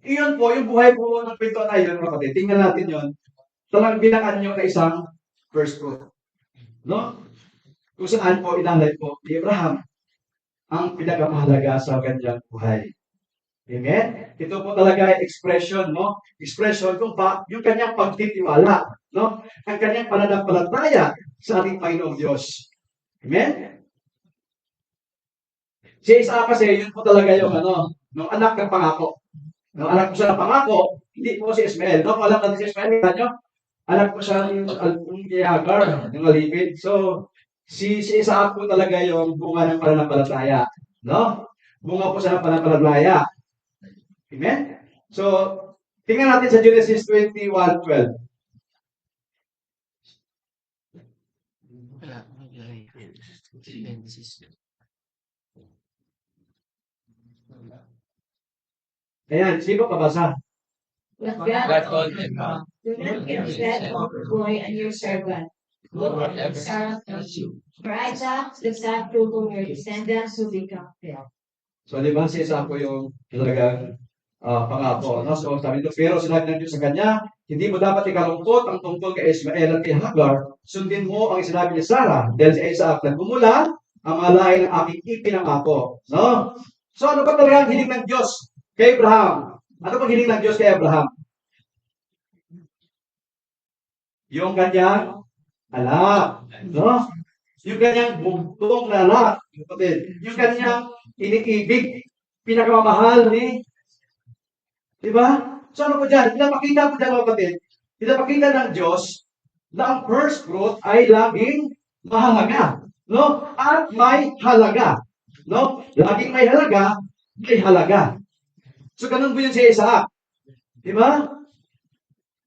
iyon po, yung buhay po ng kwento na yun, mga kapatid. Tingnan natin yun. Talagang binakan nyo na isang first fruit. No? Kung saan po inalay po ni Abraham ang pinakamahalaga sa kanyang buhay. Amen? Ito po talaga ay expression, no? Expression kung yung kanyang pagtitiwala, no? Ang kanyang pananampalataya sa ating Panginoong Diyos. Amen? Si Isaac kasi, yun po talaga yung nung anak ng pangako. Nung anak ko siya ng pangako, hindi po si Ismael. No? Alam natin si Ismael, nyo? Anak ko siya yung Hagar, yung alipid. So, si Isaac po talaga yung bunga ng pananampalataya. No? Bunga po siya ng pananampalataya. Amen? So, tingnan natin sa Genesis 21:12. Ayan, sino pabasa? But God God told him, do not give that of the boy and your servant. Look at Sarah tells you. For Isaac, the son through whom your descendants will become filled. So, di ba, si Isaac po yung talagang pangako. No? So, sabi nito, pero sinabi ng Diyos sa kanya, hindi mo dapat ikalungkot ang tungkol kay Ismael at kay Hagar. Sundin mo ang sinabi ni Sarah. Dahil si Isaac nagmumula ang mga lahi ng aking ipinangako. No? So, ano ba talaga ang hiling ng Diyos kay Abraham? Ano bang hiling ng Diyos kay Abraham? Yung kanyang anak. No? Yung kanyang bugtong na anak. Yung kanyang iniibig, pinakamamahal ni. Diba? So ano po dyan? Pinapakita po dyan, mga kapatid. Pinapakita ng Diyos na ang first fruit ay laging mahalaga. No? At may halaga. No? Laging may halaga, may halaga. So ganun po yun si Isaac. Diba?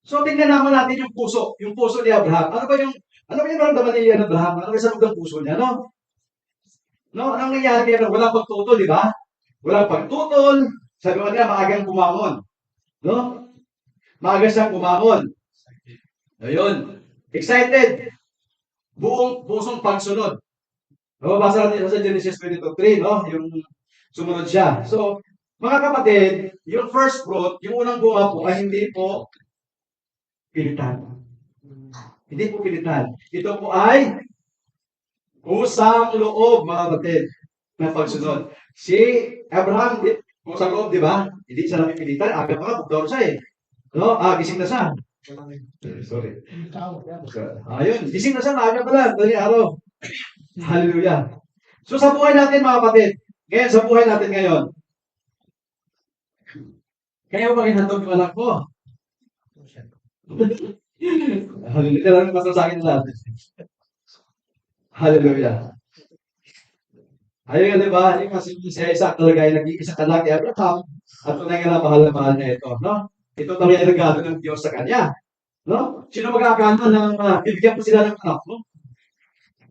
So tingnan naman natin yung puso ni Abraham. Ano ba yung naramdaman ni Abraham? Ano ba sa loob ng puso niya, no? No, anong nangyari kaya? Walang pagtutol, di ba? Walang pagtutol. Sabi ko niya, maagang bumangon. No? Maaga siyang bumangon. Ayun. Excited. Buong pusong pagsunod. Mababasa natin sa Genesis 22:3, no? Yung sumunod siya. So, mga kapatid, yung first fruit, yung unang bunga po ay hindi po pilitan. Hindi po pilitan. Ito po ay kusang loob, mga kapatid, ng pagsunod. Si Abraham, kusang loob, di ba? Hindi siya napipilitan. Aga pa nga, bugdor siya eh. No? Gising na siya. Sorry. Ayun, gising na siya, maaga pa lang. Dali araw. Hallelujah. So sa buhay natin, mga kapatid, sa buhay natin ngayon, kaya ba hinandog yung anak ko? Hallelujah. Lang yung sa akin natin. Hallelujah. Ayun, di ba? Yung kasi si Isaac talaga ay nag-iisa ka lang kay Abraham at tunay nga na mahal na mahal niya ito. No? Ito talaga yung regalo ng Diyos sa kanya. No? Sino mag-aakala ng bibigyan ko sila ng anak? No?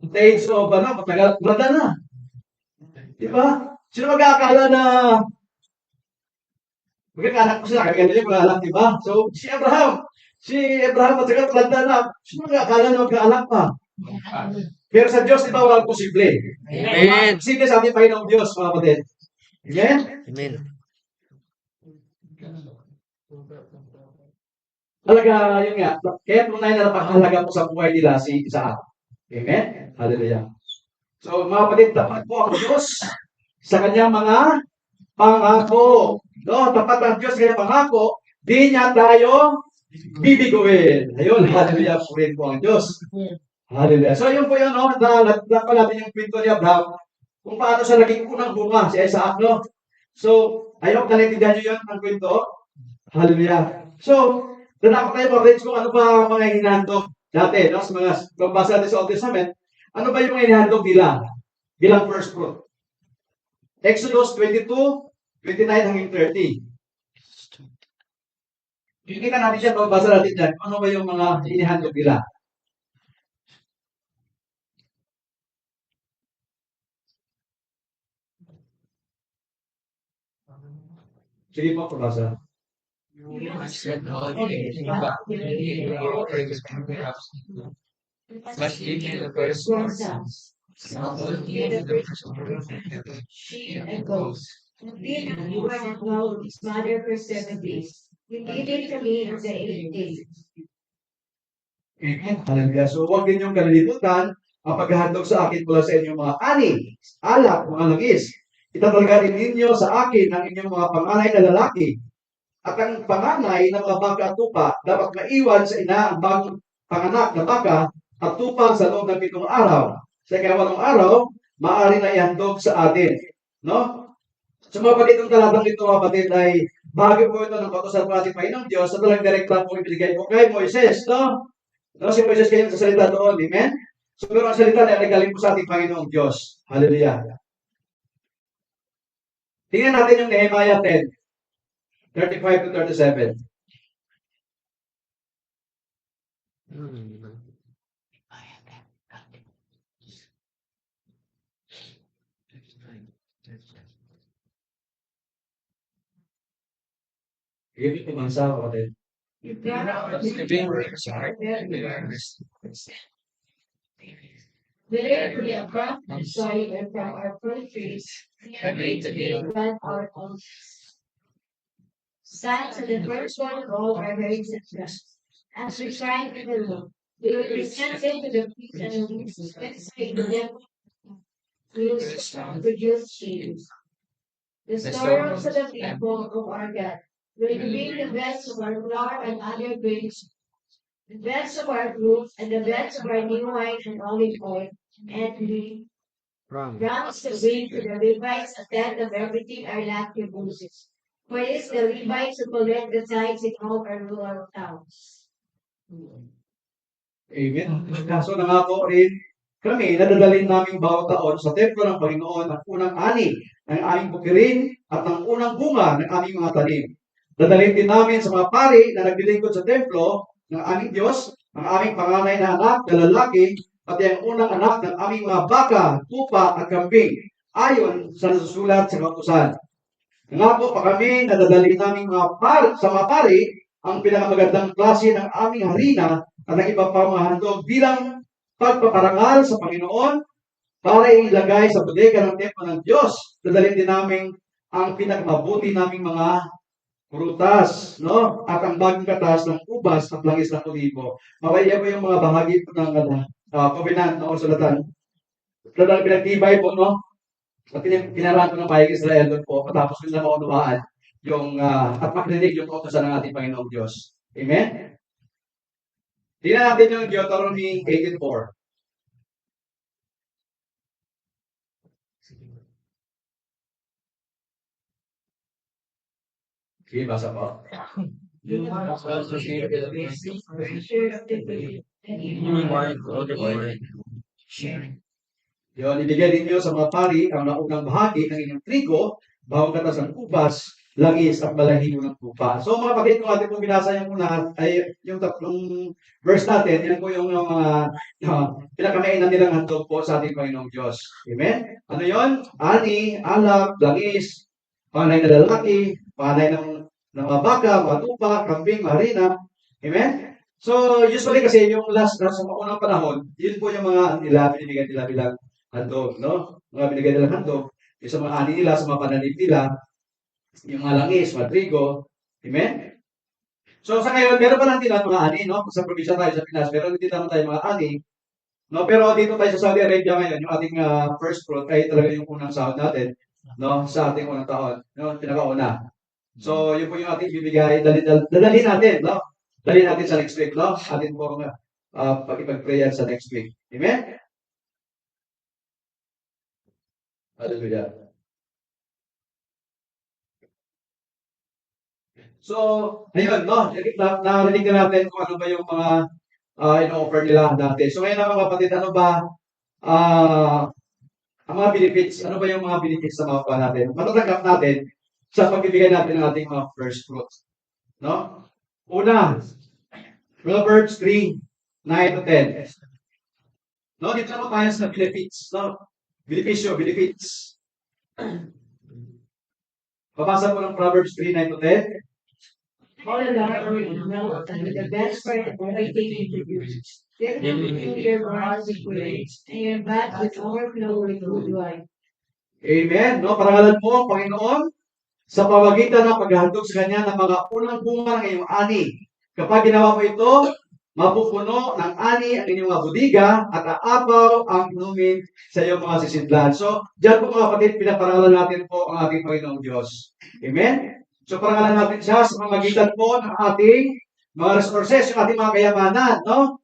Days of, matagal, brada na. Di ba? Sino mag-aakala na magkakanak ko sila, kaya ganyan mga anak, di ba? So, si Abraham, matagal brada na. Sino mag-aakala na magkaanak pa? Pero sa Diyos, di ba, walang posible? Amen. Posible sa ating Panginoong Diyos, mga kapatid. Amen? Amen. Talaga, yun nga. Kaya tunay na napakahalaga po sa buhay nila si Isaac. Amen? Hallelujah. So, mga kapatid, tapat po ang Diyos sa kanyang mga pangako. No, tapat ang Diyos sa kanyang pangako, di niya tayo bibiguin. Ayun, hallelujah po rin po ang Diyos. Hallelujah. So, yun po yun, no? Nagdapa natin yung kwento ni Abraham kung paano siya naging unang bunga si Isaac, no? So, I hope nalintindihan nyo yun ang kwento. Hallelujah. So, nanakot tayo mga friends kung ano ba mga hinahandog dati, no? Sa mga, kung basa natin sa Old Testament, ano ba yung hinahandog nila bilang first fruit? Exodus 22:29 hanggang 30. Kikita natin dyan, babasa natin dyan, ano ba yung mga inihandog nila. Sige po, pabasa. But give me the first one. Sheep and goats. Indeed, you were not known his mother for 7 days. You gave it to me on the 8th day. Hallelujah. So, huwag ninyong kalilimutan ang paghahandog sa akin mula sa inyong mga ani, alak, mga langis. Itatalaga ninyo sa akin ang inyong mga panganay na lalaki. At ang panganay na mga baka at tupa dapat maiwan sa ina ang bagong panganak na baka at tupa sa loob ng 7 araw. Sa ika-8 araw, maaari na ihandog sa atin. No? So mga kapatid, itong talatang ito, mga kapatid, ay bahagi po ito ng kautosan po natin Panginoong Diyos na talagang direkta po ibigay po kay Moises. No? No, si Moises kayo sa salita doon. Amen? So, pero ang salita na nagaling po sa ating Panginoong Diyos. Hallelujah. Tingnan natin yung Nehemiah 10:35 to 37. Give it to Mansa, kapatid. Whether to be a crop and soil and from our fruit trees, every today run our own. Signs of the first one of all are very simple. As we try to do, we will present them to the priest and the Levites, and them will produce cheese. The sorrows of the people of our God will bring the best of our flour and other grains, the best of our fruits, and the best of our new wine and olive oil, and we promise to bring to the Levites a tenth of everything our land produces. For this, the Levites who collect the tithes in all our rural towns. Amen. So nangako rin kami na dadalhin namin bawat taon sa templo ng Panginoon ang unang ani ng aming bukirin at ang unang bunga ng aming mga tanim. Dadalhin din namin sa mga pari na naglilingkod sa templo ng aming Diyos ang aming panganay na anak na lalaki pati ang unang anak ng aming mga baka, tupa at kambing ayon sa nasusulat sa kautusan. Nangako pa kami na dadalhin namin sa mga pari ang pinakamagandang klase ng aming harina at ang iba pang mga handog bilang pagpaparangal sa Panginoon para ilagay sa bodega ng templo ng Diyos. Dadalhin din namin ang pinakamabuti naming mga prutas, no? At ang bagong katas ng ubas at langis ng olibo. Mabaya po yung mga bahagi po ng covenant na usulatan. Talagang pinagtibay po, no? At pinarahan ko ng bayang Israel doon po, patapos nila maunawaan yung, at makrinig yung kautosan ng ating Panginoong Diyos. Amen? Tingnan natin yung Deuteronomy 18:4. Sige, basa po. Yun, ibigay ninyo sa mga pari ang naunang bahagi ng inyong trigo, bawang katas ng ubas, langis at balahibo ng tupa. So mga kapatid, kung ating pong binasa yung una, ay yung tatlong verse natin, yan po yung mga pinakamainan nilang handog po sa ating Panginoong Diyos. Amen? Ano yon? Ani, alak, langis, panay na lalaki, panay ng mga baka, mga tupa, kambing, harina. Amen? So, usually kasi yung last na sa unang panahon, yun po yung mga binibigyan nila bilang handog, no? Mga binigyan nilang handog, yung sa mga ani nila, sa mga pananim nila, yung mga langis, mga trigo. Amen? So, sa ngayon, meron pa lang din mga ani, no? Sa probinsya tayo sa Pinas, meron din naman tayo mga ani. No? Pero dito tayo sa Saudi Arabia ngayon, yung ating first fruit ay talaga yung unang sahod natin, no? Sa ating unang taon, no? Pinakauna. So, yun po yung ating bibigay, dadalhin natin, no? Dalhin natin sa next week, no? Atin po pag-ipag-prayer sa next week. Amen? Hallelujah. So, ayun, no? Narinig na natin kung ano ba yung mga in-offer nila dati. So, ngayon mga kapatid, ano ba ang mga benefits. Ano ba yung mga benefits na makukuha natin? Matatanggap natin sa pagbibigay natin ng ating mga first fruits. No? Una, Proverbs 3, 9 to 10. No, dito naman tayo sa benefits. No? Benefits. Babasa po ng Proverbs 3, 9 to 10. All along with the best part of everything you do. Fill your barns with grapes, and your vat with overflow with good wine. Amen. No, parangalan mo ang Panginoon sa pamagitan ng paghahandog sa Kanya ng mga unang bunga ng iyong ani. Kapag ginawa mo ito, mapupuno ng ani ang inyong mga budiga at aapaw ang inumin sa iyong mga sisidlan. So, diyan po mga kapatid, pinaparangalan natin po ang ating Panginoong Diyos. Amen? So, parangalan natin siya sa pamagitan po ng ating mga resources, yung ating mga kayamanan. No?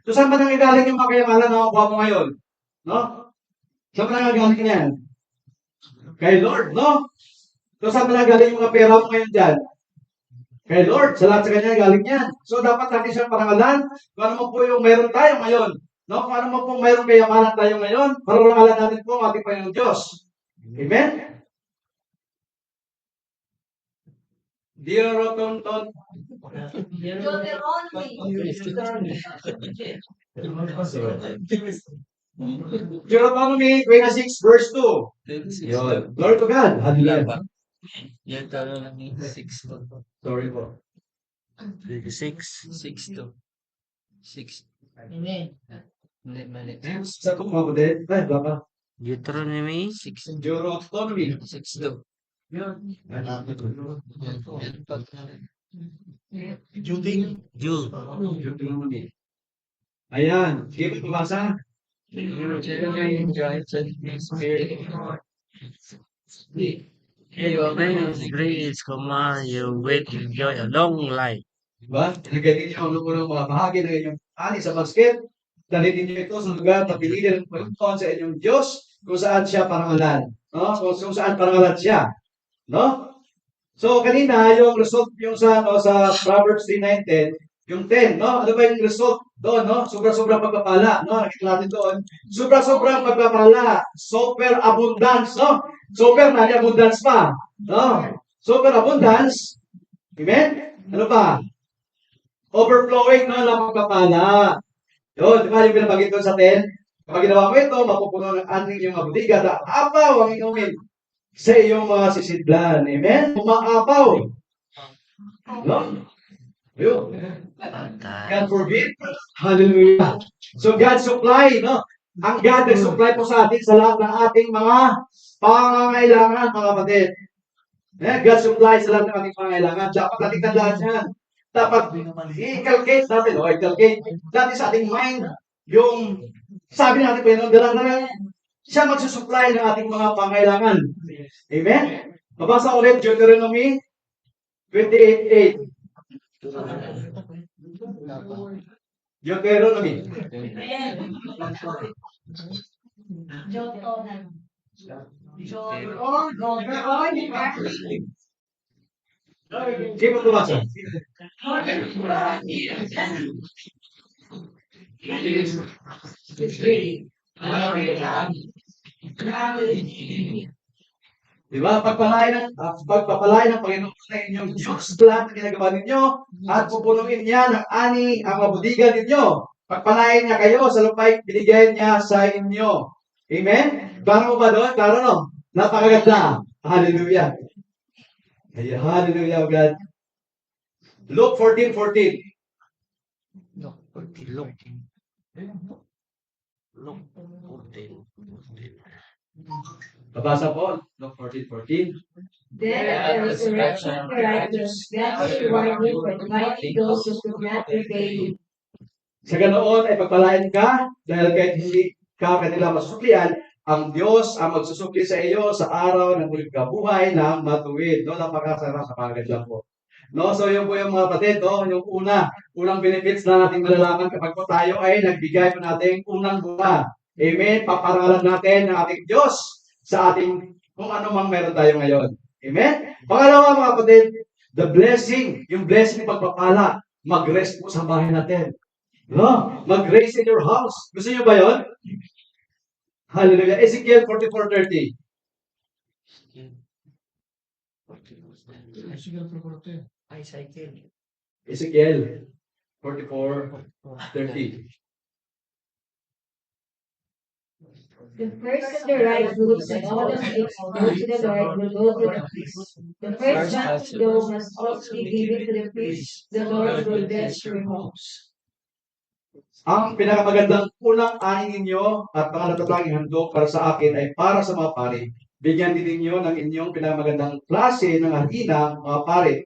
So, saan ba nangyagaling yung mga kayamanan na makuha mo ngayon? No? Saan ba nangyagaling yan? Kay Lord, no? So, saan ba nanggagaling yung mga pera mo ngayon dyan? Kay Lord, sa lahat sa Kanya galing yan. So, dapat natin siyang parangalan kung ano mo po yung meron tayo ngayon. No? Kung ano mo po mayroong kayamanan tayo ngayon, parangalan natin po ang ating Panginoong Diyos. Amen? Dear Rotonton, Deuteronomy 26 verse 2. Yun. Glory to God. Hallelujah. Yan talo lang yung 6 to. Sorry po. 6 to. 6. Amen. Hindi, mali. Sa kong mga kapatid, ay, baka. Deuteronomy 6. Deuteronomy. 6 to. Judy. Jule. Deuteronomy. Ayan. Sige po pabasa. He obeys grace command you with enjoy a long life. Diba? Ilagay ninyo ang ng mga bahagi ng inyong ani sa basket. Dalhin ninyo ito sa lugar na pinili ng Panginoon sa inyong Diyos kung saan siya parangalan. No? Kung saan parangalan siya. No? So, kanina, yung result yung sa Proverbs 3:9-10, yung 10, no? Ano ba yung result doon, no? Sobra-sobrang pagpapala, no? Nakita natin doon. Sobra-sobrang pagpapala. Super abundance, no? Super na, abundance pa. No? Super abundance. Amen? Ano pa? Overflowing, no? Na pagpapala. Yun, di ba yung pinabagit doon sa 10? Kapag ginawa mo ito, mapupuno ng ating yung mga budiga at apaw ang inumin sa iyong mga sisidlan. Amen? Umaapaw. No? Ayun. God forbid. Hallelujah. So God supply, no? Ang God nag-supply po sa atin sa lahat ng ating mga pangangailangan, mga kapatid. God supply sa lahat ng ating pangangailangan. Dapat natin tandaan yan. Dapat i-calculate natin, o i-calculate natin sa ating mind yung sabi natin po yun, dalang siya magsusupply ng ating mga pangailangan. Amen? Mabasa ulit Deuteronomy 28:8. Deuteronomy. Sige po tumasa. Diba? Pagpapalain ng Panginoon sa inyong Diyos lahat ng ginagawa ninyo at pupunuin niya ng ani ang mabudigan ninyo. Pagpalain niya kayo sa lupay binigay niya sa inyo. Amen? Klaro mo ba doon? Klaro no? Napakaganda. Hallelujah. Hallelujah, God. Luke 14:14. Babasa po, Luke 14:14. Then at the resurrection of the righteous, God will reward you for inviting those who could not repay you. Sa ganoon ay pagpalain ka dahil kahit hindi ka kanila masusuklian, ang Diyos ang magsusukli sa iyo sa araw ng muling kabuhay ng matuwid. No, napakasarap sa pagkakadlang po. No, so yun po yung mga kapatid, no, yung unang benefits na nating malalaman kapag po tayo ay nagbigay po nating unang buwan. Amen. Paparangalan natin ng ating Diyos sa ating kung ano mang meron tayo ngayon. Amen. Pangalawa mga kapatid, the blessing, yung blessing ng pagpapala, mag-rest po sa bahay natin. No? Mag-rest in your house. Gusto niyo ba yon? Hallelujah. Ezekiel 44:30. Ezekiel 44:30. Ay, cycle. Ezekiel 44:30. The first of the right groups and all of it will go to the Lord will go to the priest. The first one to go must also be given to the priest. The Lord will bless your homes. Ang pinakamagandang unang ani ninyo at mga natatanging handog para sa akin ay para sa mga pari. Bigyan din ninyo ng inyong pinakamagandang klase ng harina, mga pari,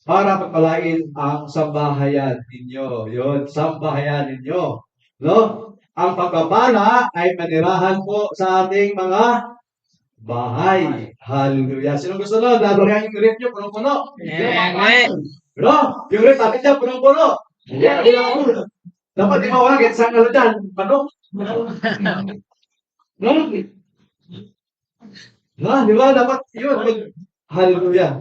para pagpalain ang sambahayan ninyo. Yun, sambahayan ninyo. No? Ang pagpapala ay manirahan po sa ating mga bahay. Hallelujah. Sino gusto nun? Labayan yung rip nyo, punong-puno. Amen. No? Yung rip natin dyan, punong-puno. Dapat di mawala kahit saan ano dyan. Manok. No? No? Di ba? Dapat yun. Hallelujah.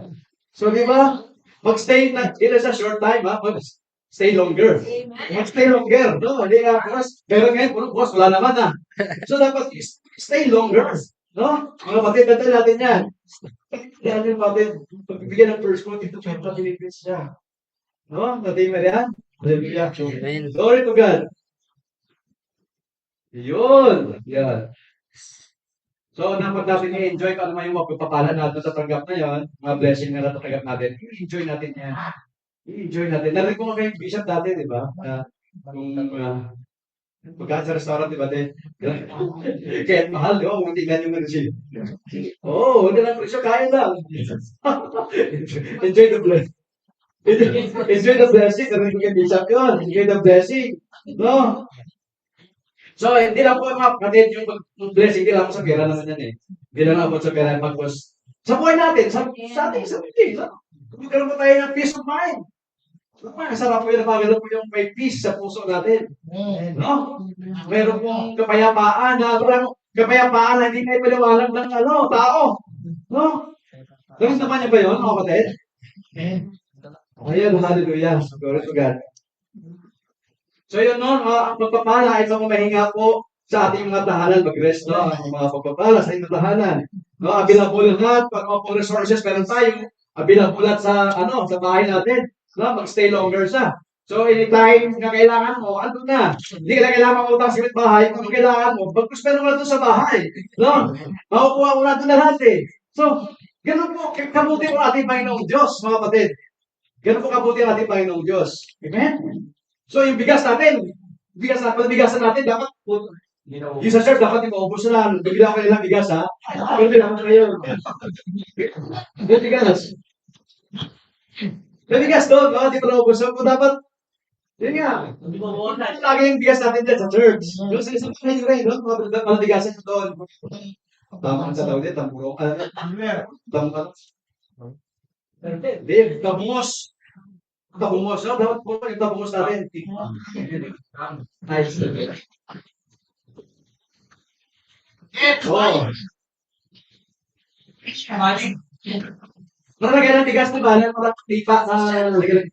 So, di ba? Mag-stay na, it is a short time, ha? Stay longer. Mag-stay longer. No? Hindi nga, pero ngayon, puro bukas, wala naman, ha? So, dapat stay longer. No? Mga kapatid, natin natin yan. Yan yung kapatid. Pagbibigyan ng first quote, ito yung Philippines niya. No? Natin mo yan? Hallelujah. Amen. Glory to God. Yun. Yan. So, dapat natin i-enjoy kung ano man yung mapagpapala natin sa tanggap na yun, mga blessing na natatanggap natin. I-enjoy natin yan. I-enjoy natin. Narinig ko nga kay Bishop dati, di ba? Kung pagkaan sa restaurant, di ba? Kaya mahal, di ba? Kung tingnan yung receipt. Oo, hindi lang presyo, kaya lang. Enjoy the blessing. Enjoy the blessing. Narinig ko kay Bishop yun. Enjoy the blessing. No? So, hindi lang po mga kapatid yung blessing, hindi lang po sa pera naman yan eh. Hindi lang po sa pera, pagkos. Sa buhay natin, sa ating sarili. Magkaroon po tayo ng peace of mind. Masarap po yun, magkaroon po yung may peace sa puso natin. No? Meron pong kapayapaan na hindi na ipaliwanag ng tao. No? Ganun naman niyo ba yun, mga kapatid? Ayun, hallelujah. Glory to God. So yun no, ang pagpapala ay pamamahinga po sa ating mga tahanan, mag-rest no, ang mga pagpapala sa inyong tahanan. No, available lahat, pag mga pong resources meron tayo, available lahat sa bahay natin. No, mag-stay longer siya. So anytime na kailangan mo, ano na? Hindi ka na kailangan magutang sa bahay, kung kailangan mo, bagkus meron na doon sa bahay. No? Makukuha mo na doon lahat eh. So, ganun po, kabuti po ating Panginoong Diyos, mga kapatid. Ganun po kabuti ating Panginoong Diyos. Amen? So, yung bigasan natin, dapat, yung sa church, dapat ipaubos na. Bigla ko nilang bigas, ha? Pero bilang ko kayo. Yung bigas. Yung bigas doon, no? Di pa naubos. So, dapat, yun nga. Lagi yung bigas natin dyan sa church. Yung sa isang rin, no? Mga bigasan nyo doon. Tama sa tawag din, tamburo. Hindi, tabungos. Tabungos, no? Dapat po yung tabungos natin. Nice. Oh. Maragay ng tigas na balan, marag tipa na lagay.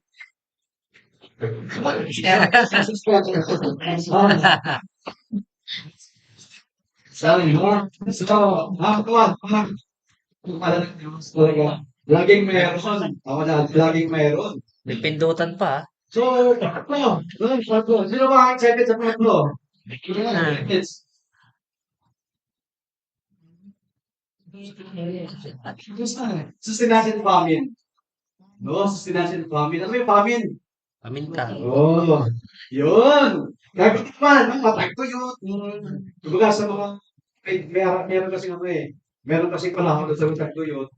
Sabi mo, laging meron. Ako na, laging meron. May pindutan pa. So, sino ba excited sa tatlo? It's sustenance and famine. No, sustenance and famine. Ano yung famine? Paminta. Oh, yun. Gagawin naman, matagtuyot. Kumbaga sa mga, meron kasi meron kasi panahon sa matagtuyot.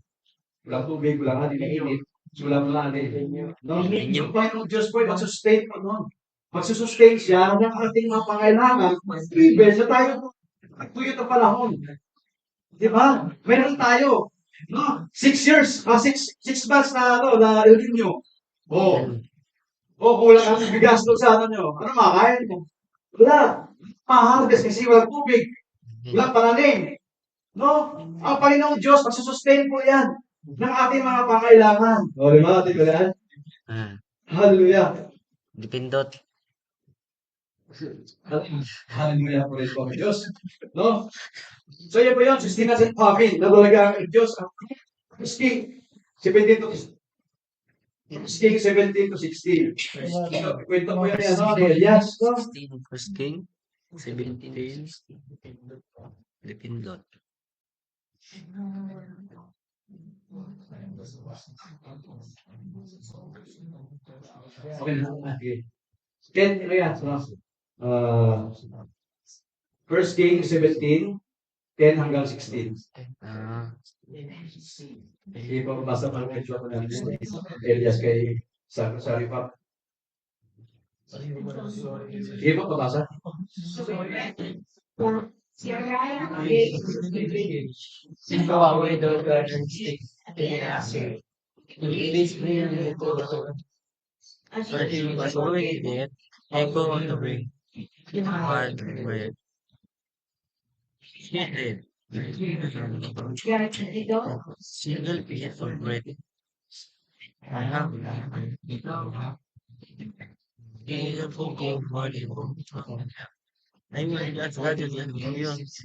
Walang tubig, walang anin na init. Walang anin. No? Yung Panginoong Diyos po, magsustain po noon. Magsusustain siya ng ating mga pangailangan. Privilege na tayo. Matagtuyot ang panahon. Di ba? Meron tayo. No? 6 years, 6 months na El Nino. Kulang ang bigas doon sa nyo. Ano makakain mo? Wala. Maharvest kasi walang tubig. Walang pananim. No? Ang Panginoong Diyos, magsusustain po yan ng ating mga pangailangan. O, di ba? Ah, Hallelujah. dipindot. Hallelujah, praise po ang Diyos. No? So yun po yun, sustenance and famine. Na talaga ang Diyos, ang King 17 to 16. So, kwento po yan ni ano, ni Elias. No? 16 First King, 17, Pindot. Okay na. Okay. Ken, ano yan? So, First King 17, 10 hanggang 16. Ah, Hindi pa mabasa pa ng ko ng Elias kay Saripap. Hindi pa mabasa. go away the garden stick, then answer. Please bring me to the but he was going it, echo on the ring. Hard red. He did. Single piece of bread. I have beautiful gold body. I mean, that's better than millions.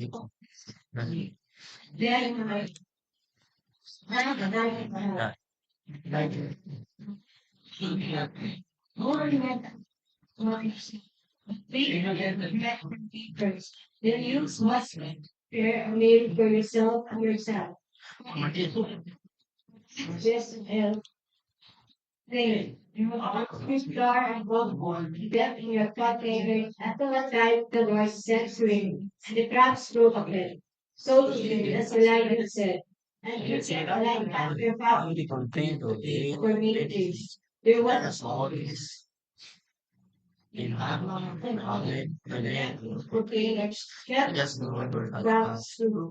Then use mustard. Prepare a meal for yourself and yourself. Just and then you will always jar and gold keep them in your container until the time the Lord sends rain, and the crops grow again. So he did as Elijah said, and you said like after Only contained of eight for many days. There was as always. In Hamon and Ahmed and then proclaimers kept just remember at grounds us. through.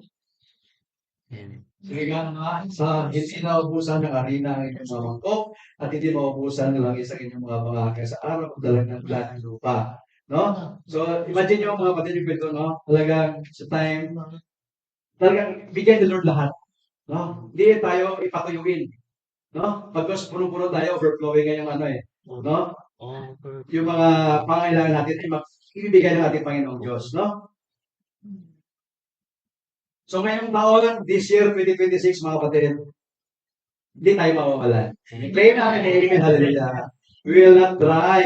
And Sige nga, sa hindi naubusan ng arena ang inyong mga mangkok at hindi maubusan ng langis ang inyong mga bangaka sa araw kung dalag ng lahat ng lupa. No? So, imagine nyo mga kapatid yung kwento, no? Talagang sa time, talagang bigyan ni Lord lahat. No? Hindi tayo ipatuyuin. No? Pagkos puno-puno tayo, overflowing ngayong ano eh. No? Yung mga pangailangan natin ay ibibigay ng ating Panginoong Diyos. No? So ngayong taon, this year, 2026, mga kapatid, hindi tayo mawawalan. Claim namin, amen, hallelujah. We will not dry.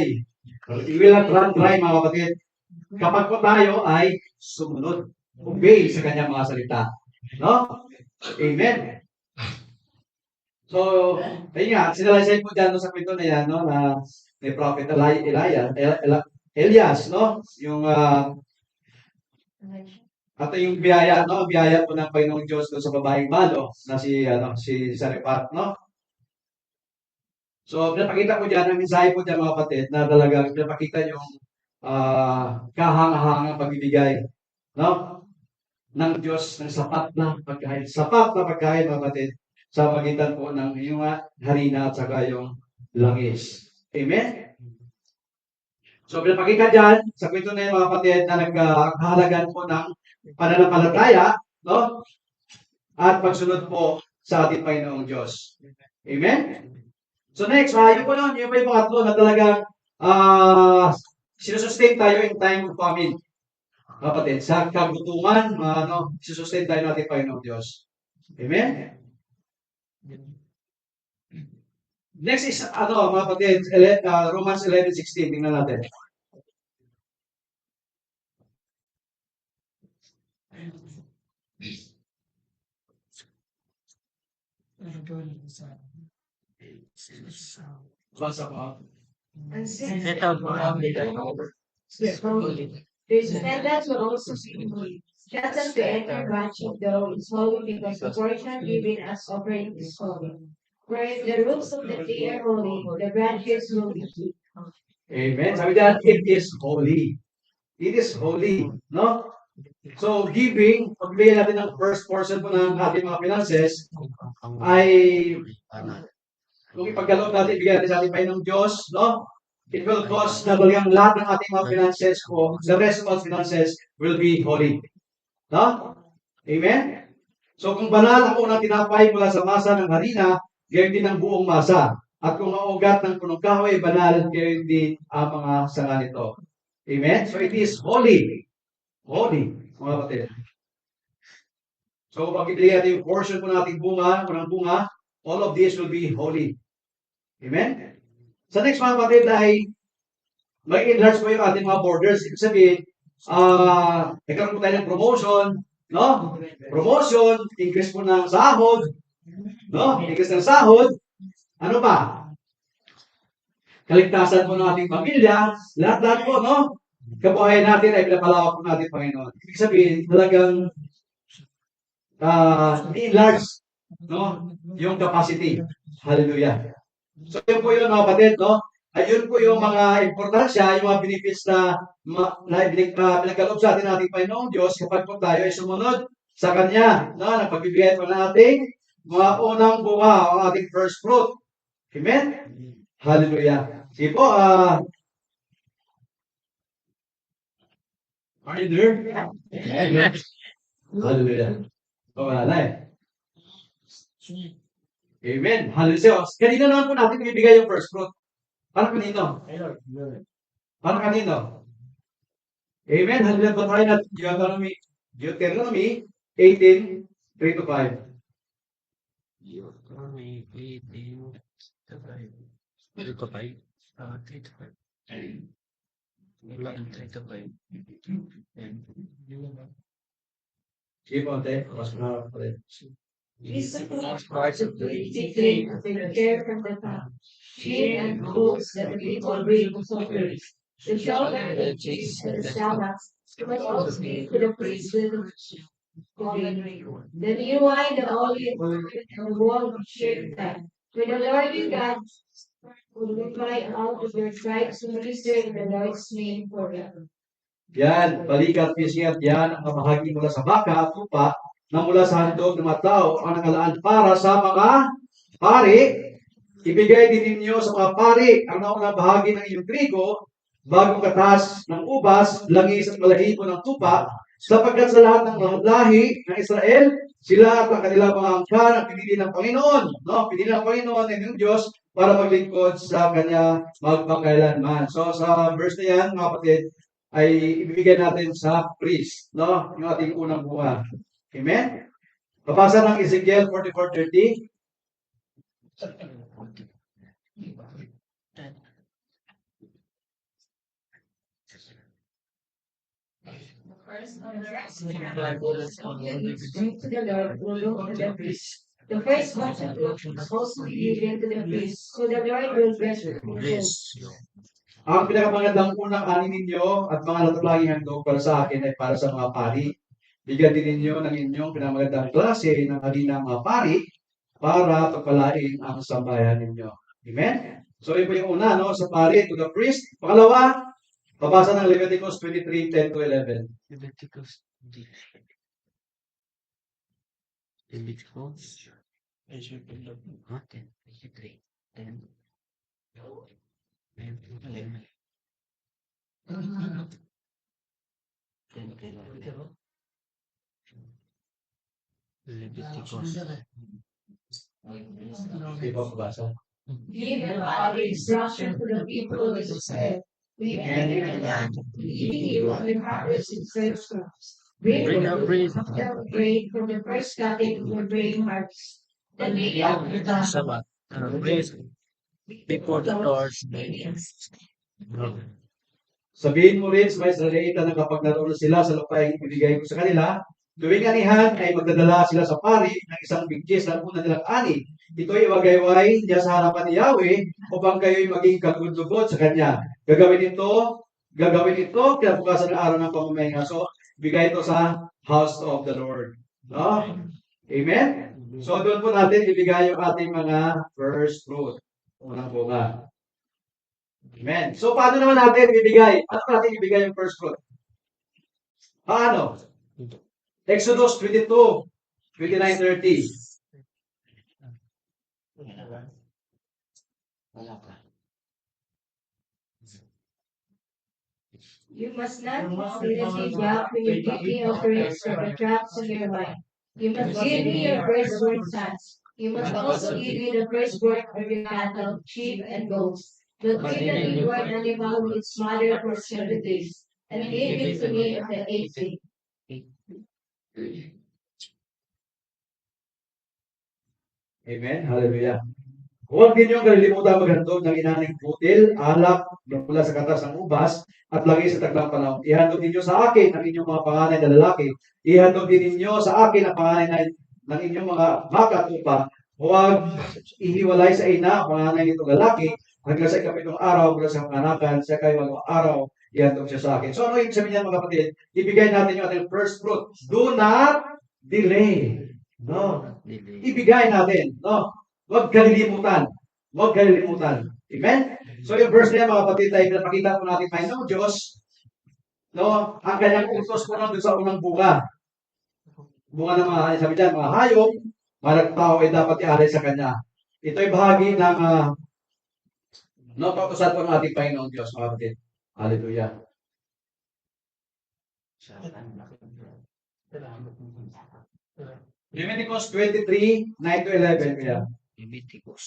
We will not run dry, mga kapatid. Kapag po tayo ay sumunod, obey sa kanyang mga salita. No? Amen. So, ayun nga, sinalaysay po dyan sa kwento na yan, no, na ni Prophet Elias, no? Yung at yung biyaya, no? Biyaya po ng Panginoong Diyos doon sa babaeng malo na si Saripat, no? So, pinapakita ko dyan, ang mensahe po dyan mga kapatid, na talagang pinapakita yung kahanga-hangang pagbibigay, no? Ng Diyos ng sapat na pagkain. Sapat na pagkain, mga kapatid, sa pagitan po ng yung harina at saka yung langis. Amen? So, pinapakita dyan, sa kwento na yung mga kapatid na nagkahalagan po ng pananampalataya, no? At pagsunod po sa ating Panginoong Diyos. Amen? So next, yun po nun, yun po yung pangatlo na talagang sinusustain tayo in time of famine. Kapatid, sa kagutungan, sinusustain tayo natin Panginoong Diyos. Amen? Next is, mga kapatid, Romans 11:16. Tingnan natin. Basa pa. And since set up the descendants will also be holy, just as the enter branching though is holy because the portion given as offering is holy. Whereas the roots of the tree are holy, the branches will be holy. Amen. Sabi dyan, it is holy. It is holy. No? So, giving, pagbigay natin ng first portion po ng ating mga finances, ay kung ipagkaloob natin, bigyan natin sa ating Panginoong Diyos, no? It will cause na talagang lahat ng ating mga finances ko, the rest of our finances will be holy. No? Amen? So, kung banal ang unang tinapay mula sa masa ng harina, gayon din ang buong masa. At kung ang ugat ng punong kahoy, banal, gayon din ang mga sanga nito. Amen? So it is holy. Holy, mga kapatid. So pag ibigay natin yung portion po nating bunga, unang bunga, all of this will be holy. Amen? Sa next mga kapatid ay mag-enlarge po yung ating mga borders. Ibig sabihin, nagkaroon po tayo ng promotion, no? Promotion, increase po ng sahod, no? Increase ng sahod. Ano pa? Kaligtasan po ng ating pamilya, lahat-lahat po, no? Kabuhayan natin ay pinapalawak po natin, Panginoon. Ibig sabihin, talagang enlarge, no? Yung capacity. Hallelujah. So, yun po yun, mga kapatid, no? Ayun po yung mga importansya, yung mga benefits na pinagkaloob sa atin nating Panginoong Diyos kapag po tayo ay sumunod sa Kanya, no? Napagbibigay po natin mga unang bunga, ang ating first fruit. Amen? Hallelujah. Sige po, are you there? Amen. Hallelujah. Wala Amen. Hallelujah. Kanina naman po natin ibibigay yung first fruit. Para kanino? Para kanino? Amen. Hallelujah. Patayin natin Deuteronomy 18, 3-5. Deuteronomy 18, 3-5. 3-5. Wala ang 3-5. Sige po, ate. Mas na pa rin. These are the parts of the decree of the care from the top. Sheep and goats that the people bring to offerings. The shoulder and cheeks and the stomachs, but also give to the priest with the new wine, the olive oil, and the wall of shaved fat. When the Lord your God will cry out of your tribes to minister in the Lord's name forever. Yan, balikat, pisiat, yan ang bahagi mula sa baka at lupa na mula sa handog ng mga tao ang nakalaan para sa mga pari. Ibigay din ninyo sa mga pari ang naunang bahagi ng iyong trigo, bagong katas ng ubas, langis at balahibo ng tupa, sapagkat sa lahat ng lahi ng Israel, sila at ang kanilang mga angkan ang pinili ng Panginoon. No? Pinili ng Panginoon ng Diyos para maglingkod sa Kanya magpakailanman. So sa verse na yan, mga kapatid, ay ibibigay natin sa priest, no? Yung ating unang bunga. Amen? Papasa ng Ezekiel 44:30. The first batch of the also be given to the priest, so the Lord will bless the Bless. Ang pinakamagandang unang ani ninyo at mga natulaging handog para sa akin ay para sa mga pari. Bigyan din ninyo ng inyong pinamagandang klase ng halinang mga pari para pagpalain ang sambayan ninyo. Amen? So, yun po yung una, no? Sa pari, to the priest. Pangalawa, babasa ng Leviticus 23:10-11. Leviticus. Leviticus. 10. Leviticus. Di ba babasa? Give all instruction to the people of Israel. We enter the land, leading you on the harvest in first crops. Bring the grain from the first cutting of the grain harvest. The day after the Sabbath. Praise before the doors. Sabihin mo rin sa mga Israelita na kapag naroon sila sa lupain ibigay ko sa kanila, tuwing anihan ay magdadala sila sa pari ng isang bigkis ng una nilang ani. Ito'y iwagayway niya sa harapan ni Yahweh upang kayo'y maging kalugod-lugod sa Kanya. Gagawin ito kinabukasan ng araw ng pamamahinga. So, bigay ito sa house of the Lord. No? Amen? So, doon po natin ibigay yung ating mga first fruit. Unang bunga. Amen. So, paano naman natin ibigay? Paano natin ibigay yung first fruit? Paano? Exodus 22, 29-30. You must not receive back when you give me offerings from the crops of your vine. You must give me your firstborn sons. You must also give me the firstborn of your cattle, sheep, and goats, But give the newborn animal with its mother for 7 days, and give it to me on the 8th day. Amen. Hallelujah. Huwag ninyong kalilimutan maghandog ng inaning butil, alak, mula sa katas ng ubas, at lagi sa taglang panahon. Ihandog ninyo sa akin ang inyong mga panganay na lalaki. Ihandog din ninyo sa akin ang panganay ng inyong mga baka at upa. Huwag ihiwalay sa ina ang panganay nitong lalaki hanggang sa ikapitong araw mula sa panganakan, sa kayo araw, ihandog siya sa akin. So ano ibig sabihin niyan mga kapatid? Ibigay natin yung ating first fruit. Do not delay. No. Ibigay natin. No. Huwag kalilimutan. Huwag kalilimutan. Amen? So yung verse na yan, mga kapatid, ay pinapakita po natin tayo ng Diyos, no, ang kanyang utos po doon sa unang bunga. Bunga ng mga, sabi dyan, mga hayop, mga tao ay dapat i-aray sa kanya. Ito ay bahagi ng no, pautusan po ng ating Panginoon Diyos, mga kapatid. Hallelujah. Leviticus 23, 9 to 11. Yeah. Leviticus.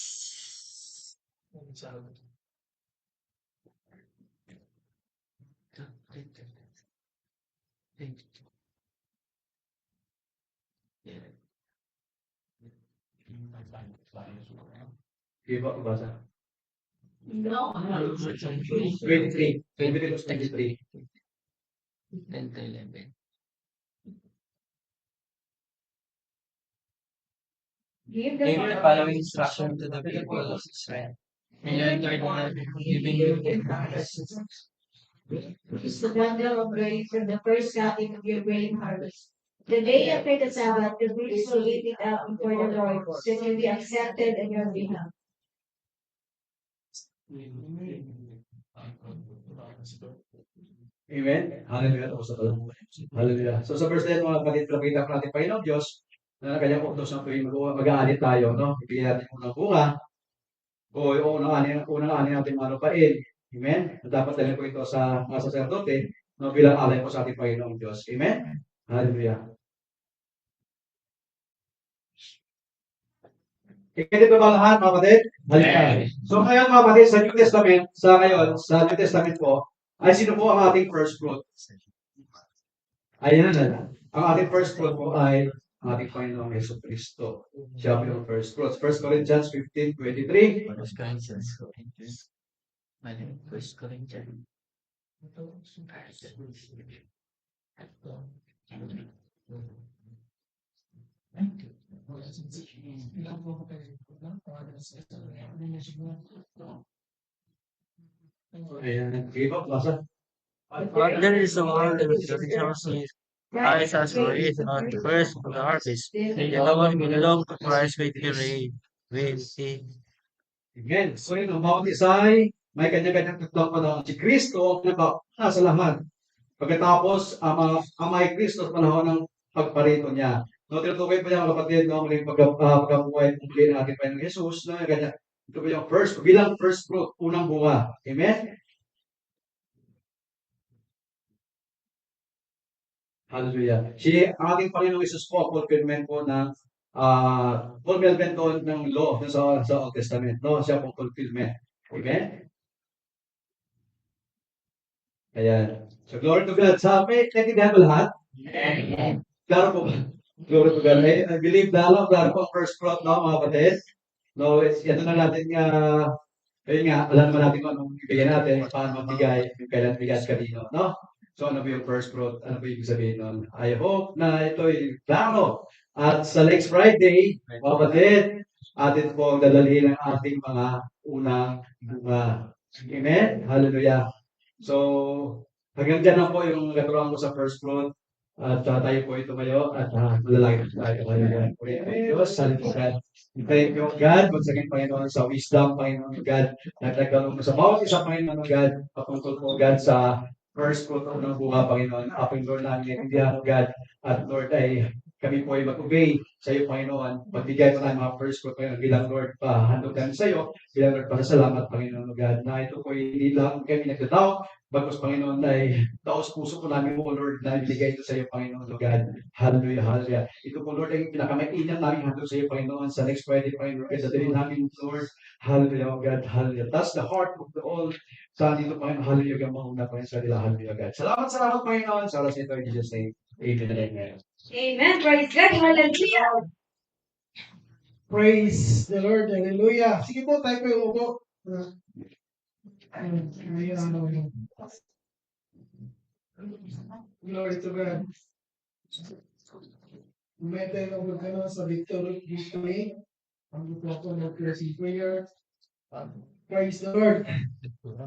Iba ko basa. No. 23. Leviticus 23. 10 to 11. Give Give the the following instruction to the people of Israel. And enter the giving you is the bundle of grain from the first cutting of your grain harvest. The day after the Sabbath, the priest will eat it out before the Lord, so it will be accepted on your behalf. Amen? Hallelujah. Hallelujah. So sa verse 10, mga kapatid, pinakita po natin Panginoon Diyos na kanyang utos ng tuwing mag-aalit tayo, no? Ibigay natin unang bunga o yung unang ani natin malupain. Amen? Dapat dalhin po ito sa mga saserdote no, bilang alay po sa ating Panginoong Diyos. Amen? Hallelujah. Ikindi pa ba lahat, mga kapatid? Hallelujah. So ngayon, mga kapatid, sa New Testament, sa New Testament po, ay sino po ang ating first fruit? Ayan na. Ang ating first fruit po ay ang ating Panginoong Yesu Cristo. Siya po yung first fruit. 1 Corinthians 15:23. 1 Corinthians. 1 Corinthians. Ayan. Give up, basa. There is a world in which the resources Christ has raised on the first of the harvest. And the one who belong to Christ will see. Amen. So yun, ang bawat isa ay may kanya-kanyang tatlong panahon. Si Kristo ang nakauna sa lahat. Pagkatapos, ang may Kristo sa panahon ng pagparito niya. No, tinutukoy po niya mga kapatid, no, muling pagkabuhay muli ng ating Panginoon Jesus, no, ganyan. Ito po yung bilang first fruit, unang bunga. Amen? Hallelujah. Ang ating Panginoong Jesus po, fulfillment po ng fulfillment po ng law sa Old Testament. No? Siya po fulfillment. Amen? Ayan. So, glory to God. May naintindihan ba lahat? Amen. Klaro po ba? Glory to God. I believe klaro po ang first fruit, no, mga kapatid? No, ito na natin ayun nga, alam naman natin kung anong ibigay natin, paano magbigay, yung kailan bigay at kanino, no? So, ano ba yung first fruit? Ano ba yung ibig sabihin nun? I hope na ito'y klaro. At sa next Friday, mga kapatid, atin po ang dadalhin ang ating mga unang bunga. Amen? Hallelujah. So, hanggang dyan lang po yung naturuan ko sa first fruit. At tayo po ito ngayon at malalagay tayo. Hallelujah. Diyos, hallelujah. Thank you, God. Magsaging Panginoon sa wisdom, Panginoon God. Nagtagalong mo sa bawat isa, Panginoon God. Patungkol po, God, sa first fruit ng bunga, Panginoon. Apin, Lord, namin, hindi God. At Lord, ay kami po ay mag-obey sa iyo, Panginoon. Pagbigay mo na mga first fruit, Panginoon, bilang Lord, handog namin sa iyo, bilang Lord, pasasalamat, Panginoon, God, na ito po ay hindi lang kami nagdadaw, bagos, Panginoon, ay taos puso po namin mo, Lord, na ibigay ito sa iyo, Panginoon, God. Hallelujah, hallelujah. Ito po, Lord, ay pinakamainam namin handog sa iyo, Panginoon, sa next Friday, Panginoon, kasi dali namin, Lord, hallelujah, oh God, hallelujah. That's the heart of the all. Sa dito, Panginoon, hallelujah, ang mauna, Panginoon, sa nila, hallelujah, God. Salamat, salamat, Panginoon, sa oras nito, in Jesus' name. Amen and amen. Amen. Praise God. Hallelujah. Praise the Lord. Hallelujah. Sige po, tayo po yung upo. Ayun. Glory to God. May tayo magkano sa victory. Ang po ako ng closing prayer. Praise the Lord.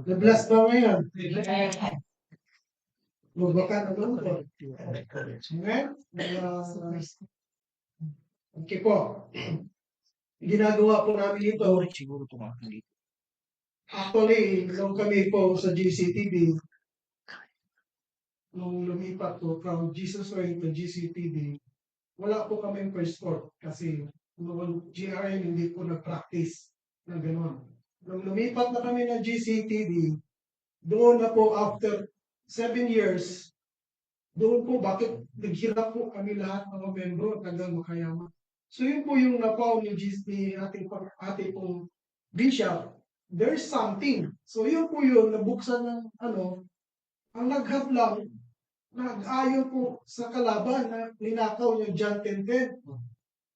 Na-bless ba ngayon? Magbaka na doon po. Amen? Okay po. Ginagawa po namin ito. Actually, nung kami po sa GCTV, nung lumipat po from Jesus Reign to GCTV, wala po kaming first court kasi noong GRN hindi po nag-practice na gano'n. Nung lumipat na kami ng GCTV, doon na po after 7 years, doon po bakit naghirap po kami lahat mga membro hanggang makayaman. So yun po yung napaw ni ating pong bishop, there's something. So yun po yun, nabuksan ng ang naghadlang, nag-ayon po sa kalaban na ninakaw niya John 10:10.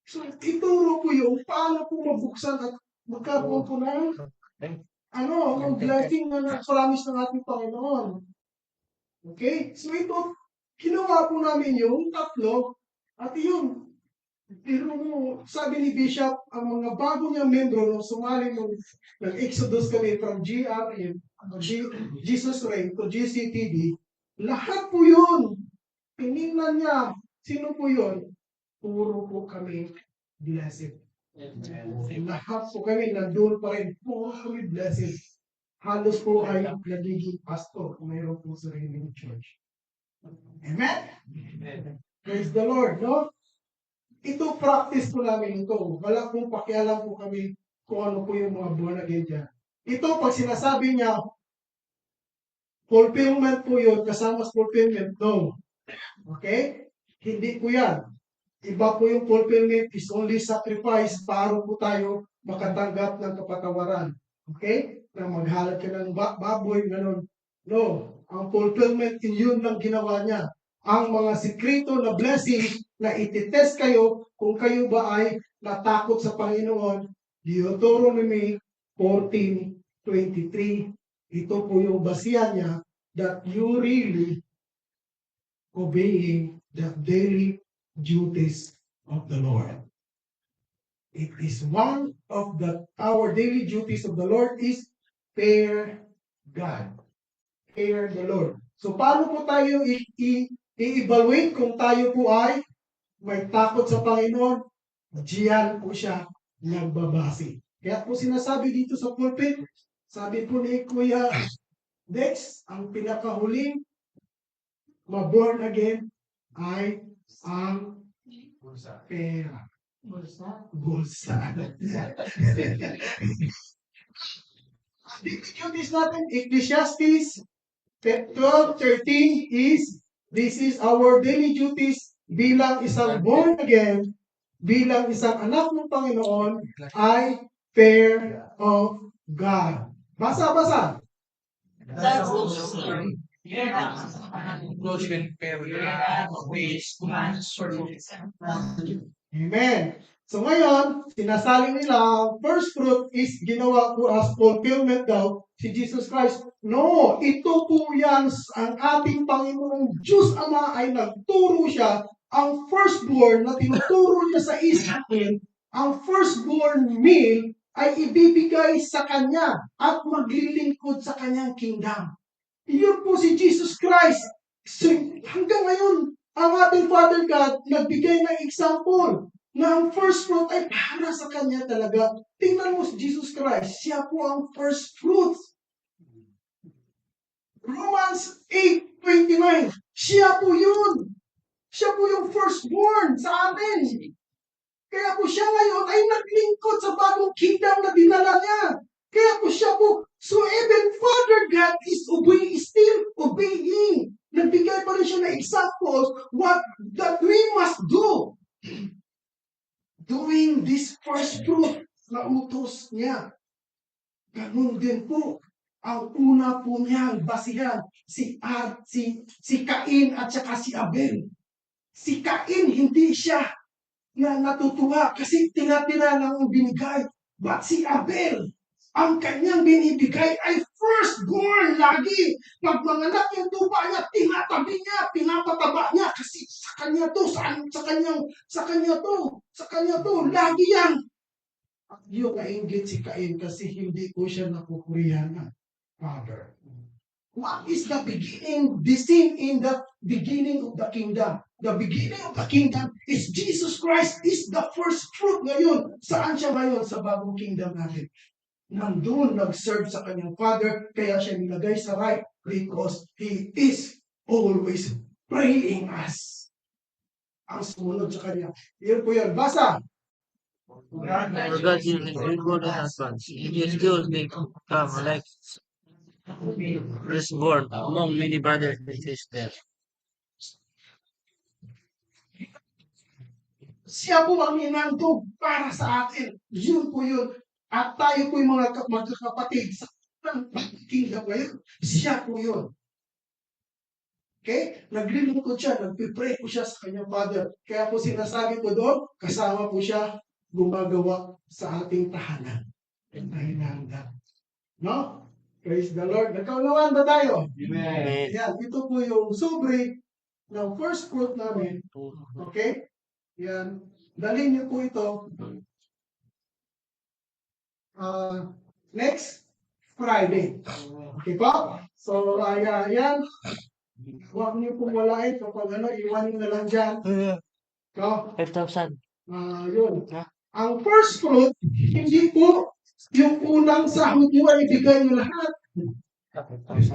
So ituro po yung paano po mabuksan at magkaroon po ng ang blessing na na-promise ng ating Panginoon. Okay? So ito, ginawa po namin yung tatlo at yun, pero sabi ni Bishop, ang mga bago niyang membro nung sumali nung nag-exodus kami from Jesus Reign to GCTV, lahat po yun. Tinignan niya, sino po yun? Puro po kami blessed. Lahat po kami nandun pa rin, puro kami blessed. Halos po ay nagiging pastor kung mayroon po sa Redeemed Church. Amen? Praise the Lord, no? Ito, practice po namin ito. Wala pong pakialam po kami kung ano po yung mga born again dyan. Ito, pag sinasabi niya, fulfillment po yun, kasama sa fulfillment, no. Okay? Hindi po yan. Iba po yung fulfillment is only sacrifice para po tayo makatanggap ng kapatawaran. Okay? Na maghalad ka ng baboy, ganun. No. Ang fulfillment, yun lang ginawa niya. Ang mga sikrito na blessing na ititest kayo kung kayo ba ay natakot sa Panginoon. Deuteronomy 14:23. Ito po yung basihan niya that you really obeying the daily duties of the Lord. It is one of our daily duties of the Lord is fear God. Fear the Lord. So paano po tayo i-evaluate kung tayo po ay may takot sa Panginoon? Diyan po siya nagbabase. Kaya po sinasabi dito sa pulpit, sabi po ni Kuya Dex, ang pinakahuling ma-born again ay ang pera. Bulsa. Duties natin, Ecclesiastes 12:13 this is our daily duties bilang isang born again, bilang isang anak ng Panginoon, ay fear of God. Basa. Amen. So ngayon, sinasaling nila, first fruit is ginawa ko as fulfillment daw si Jesus Christ. No, ito po yan ang ating Panginoong Diyos Ama ay nagturo siya. Ang firstborn na tinuturo niya sa Israel, ang firstborn meal ay ibibigay sa Kanya at maglilingkod sa Kanyang kingdom. Iyon po si Jesus Christ. So, hanggang ngayon, ang ating Father God nagbigay ng example na ang first fruit ay para sa Kanya talaga. Tingnan mo si Jesus Christ, siya po ang first fruit. Romans 8:29, siya po yun. Siya po yung firstborn sa atin. Kaya po siya ngayon ay naglingkod sa bagong kingdom na dinala niya. Kaya po siya po, so even Father God is obeying, still obeying. Nagbigay pa rin siya ng examples what that we must do. Doing this first fruit na utos niya. Ganun din po. Ang una po niyang basihan, si Cain at saka si Abel. Si Cain, hindi siya na natutuwa kasi tira-tira lang ang binigay. But si Abel, ang kanyang binibigay ay firstborn lagi. Pag manganak yung tupa niya, tinatabi niya, pinapataba niya kasi sa kanya to, sa kanya to, lagi yan. At yung nainggit si Cain kasi hindi ko siya napupurihan na father. What is the beginning? The sin in the beginning of the kingdom. The beginning of the kingdom is Jesus Christ is the first fruit ngayon. Saan siya ngayon? Sa bagong kingdom natin. Nandun nag-serve sa kanyang father, kaya siya nilagay sa right because he is always praying us. Ang sumunod sa kanya. Yun po yun. Basa! For God is faithful and advance. He still become like firstborn among many brothers and sisters. Siya po ang inandog para sa atin. Yun po yun. At tayo po yung mga magkakapatid sa kingdom ngayon. Siya po yun. Okay? Naglilingkod siya, nagpipray po siya sa kanyang father. Kaya po sinasabi ko doon, kasama po siya gumagawa sa ating tahanan. Nahinanda. No? Praise the Lord. Nagkaunawaan ba tayo? Amen. Yan, ito po yung sobre ng first fruit namin. Okay? Yan. Dalhin niyo po ito. Next Friday. Okay po? So, yan. Huwag niyo pong walain. Kapag iwan niyo na lang dyan. So, 5,000. yun. Ang first fruit, hindi po yung unang sahod niyo ay ibigay niyo lahat. 5,000.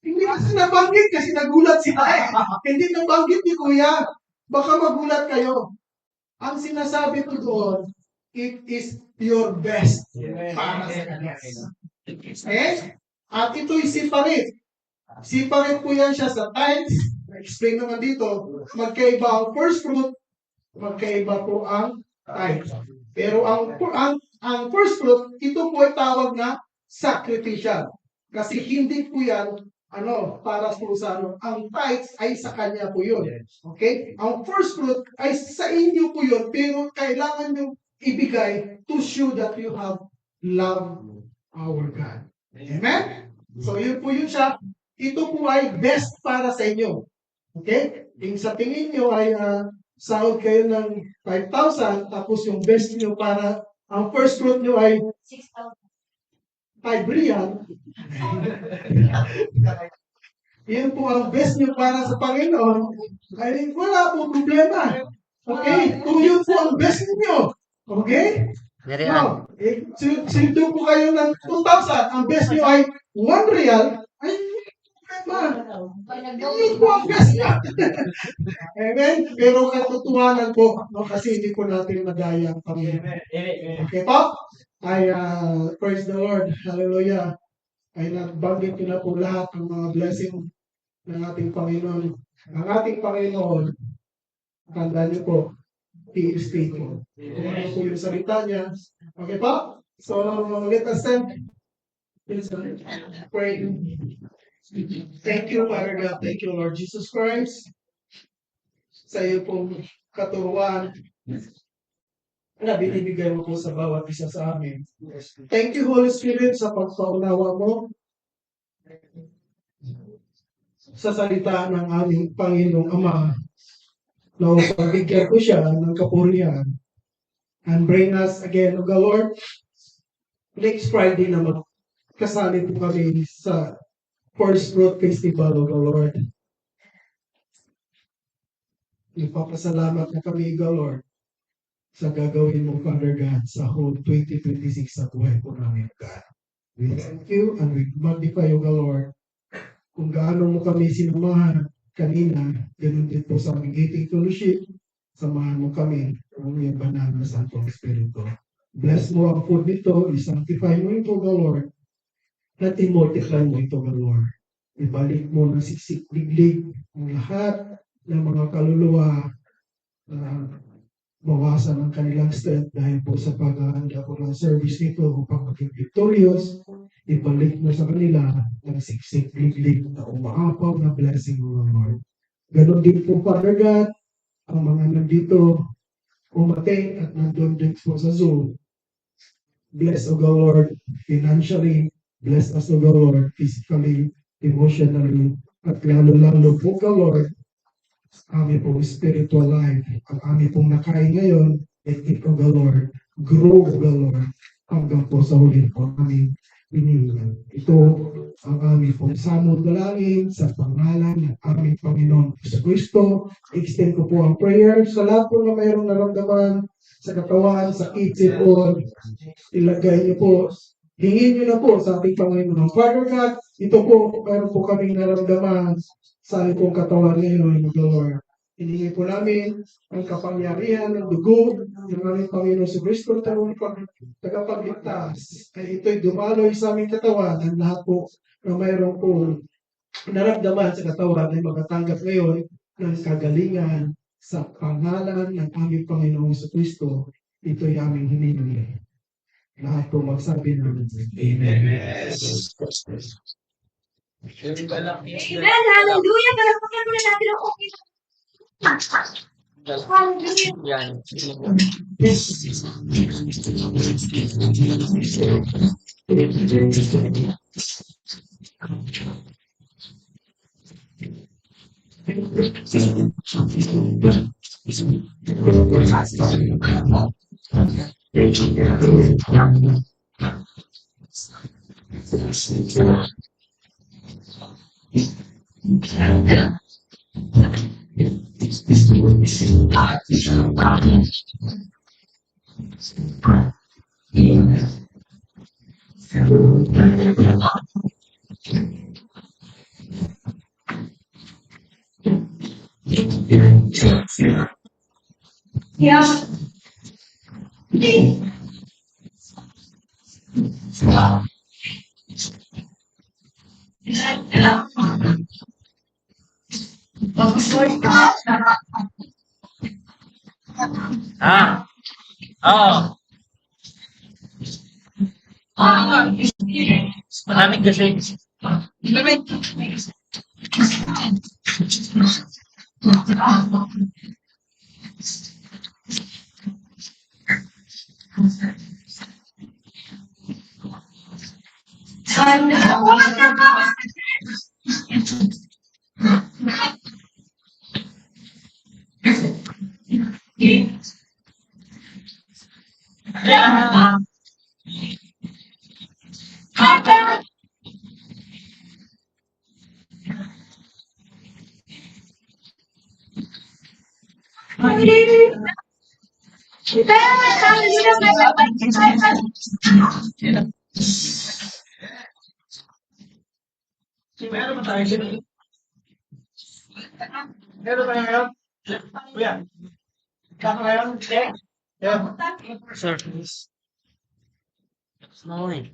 Hindi kasi nabanggit kasi nagulat sila eh. Hindi nabanggit ni Kuya. Baka magulat kayo. Ang sinasabi ko doon, it is your best para sa kanya. Okay? At ito'y separate. Separate po yan siya sa tithes. Na-explain naman dito. Magkaiba ang first fruit, magkaiba po ang tithes. Pero ang first fruit, ito po ay tawag na sacrificial. Kasi hindi po yan para po sa ang tithes ay sa kanya po yun. Okay? Ang first fruit ay sa inyo po yun, pero kailangan nyo ibigay to show that you have love our God. Amen? So yun po yun siya. Ito po ay best para sa inyo. Okay? Yung sa tingin nyo ay sahod kayo ng 5,000, tapos yung best nyo para, ang first fruit nyo ay 6,000. 5 real. Yan po ang best nyo para sa Panginoon, ay wala po problema. Okay? Kung yun po ang best nyo. Okay? No. Sildo po kayo ng 2,000, ang best nyo ay 1 real, ay problema. Yun po ang best nyo. Amen? Pero katotohanan po, kasi hindi po natin madaya ang Panginoon. Okay po? Ay, praise the Lord. Hallelujah. Ay nagbanggit ko na po lahat ng mga blessing ng ating Panginoon. Ang ating Panginoon, tandaan niyo po, He is faithful. Kung ano po yung salita niya. Okay po? So, let us stand. Please pray. Thank you, Father God. Thank you, Lord Jesus Christ. Sa iyo pong katuruan na binibigay mo po sa bawat isa sa amin. Thank you, Holy Spirit, sa pagpaunawa mo sa salita ng aming Panginoong Ama na pagbigyan ko siya ng kapurihan and bring us again, O Lord, next Friday na magkasali po kami sa First Fruit Festival, O Lord. Ipapasalamat na kami, O Lord, sa gagawin mo, Father God, sa whole 2026 sa buhay po namin, God. We thank you and we magnify you, Lord, kung gaano mo kami sinamahan kanina, ganun din po sa aming eating fellowship, samahan mo kami ng iyong banal na Santong Espiritu. Bless mo ang food nito, i-sanctify mo ito, the Lord, at i-multiply mo ito, the Lord. Ibalik mo ng siksik-liglig ang lahat ng mga kaluluwa na bawasan ang kanilang strength dahil po sa paghahanda po ng service nito upang maging victorious, ibalik mo sa kanila ang siksik-liglig na umaapaw na blessing mo, Lord. Ganon din po, Father God, ang mga nandito umating at nandun din po sa Zoom. Bless, O God, Lord, financially. Bless us, O God, Lord, physically, emotionally, at lalo-lalo po, God, Lord, aming pong spiritual life, ang aming pong nakain ngayon, let it, O God, Lord, grow, O God, Lord, hanggang po sa huli po aming pinihilan. Ito ang aming pong samod dalangin sa pangalan ng aming Panginoon sa Kristo. Extend ko po ang prayer sa lahat po na mayroong naramdaman sa katawan, sa isip po, ilagay niyo po, hingin niyo na po sa ating Panginoon. Father God, ito po, mayroon po kaming naramdaman sa aming pong katawan ngayon, Lord. Hiningi po namin ang kapangyarihan ng dugo ng aming Panginoon sa Kristo, tagapagligtas. Ay ito'y dumaloy sa aming katawan. Ang lahat po na mayroon po naramdaman sa katawan ay magatanggap ngayon ng kagalingan sa pangalan ng aming Panginoon sa Kristo. Ito'y aming hiningi. Lahat po magsabi namin. Amen. Amen. Hallelujah. Palakpakan muna natin ang okay. Hallelujah. Yan. Yeah. Ah. Oo. Malamig kasi. Meron ba tayo sila? Meron ba ngayon? Kuya, kano ngayon? Sir. Snowing.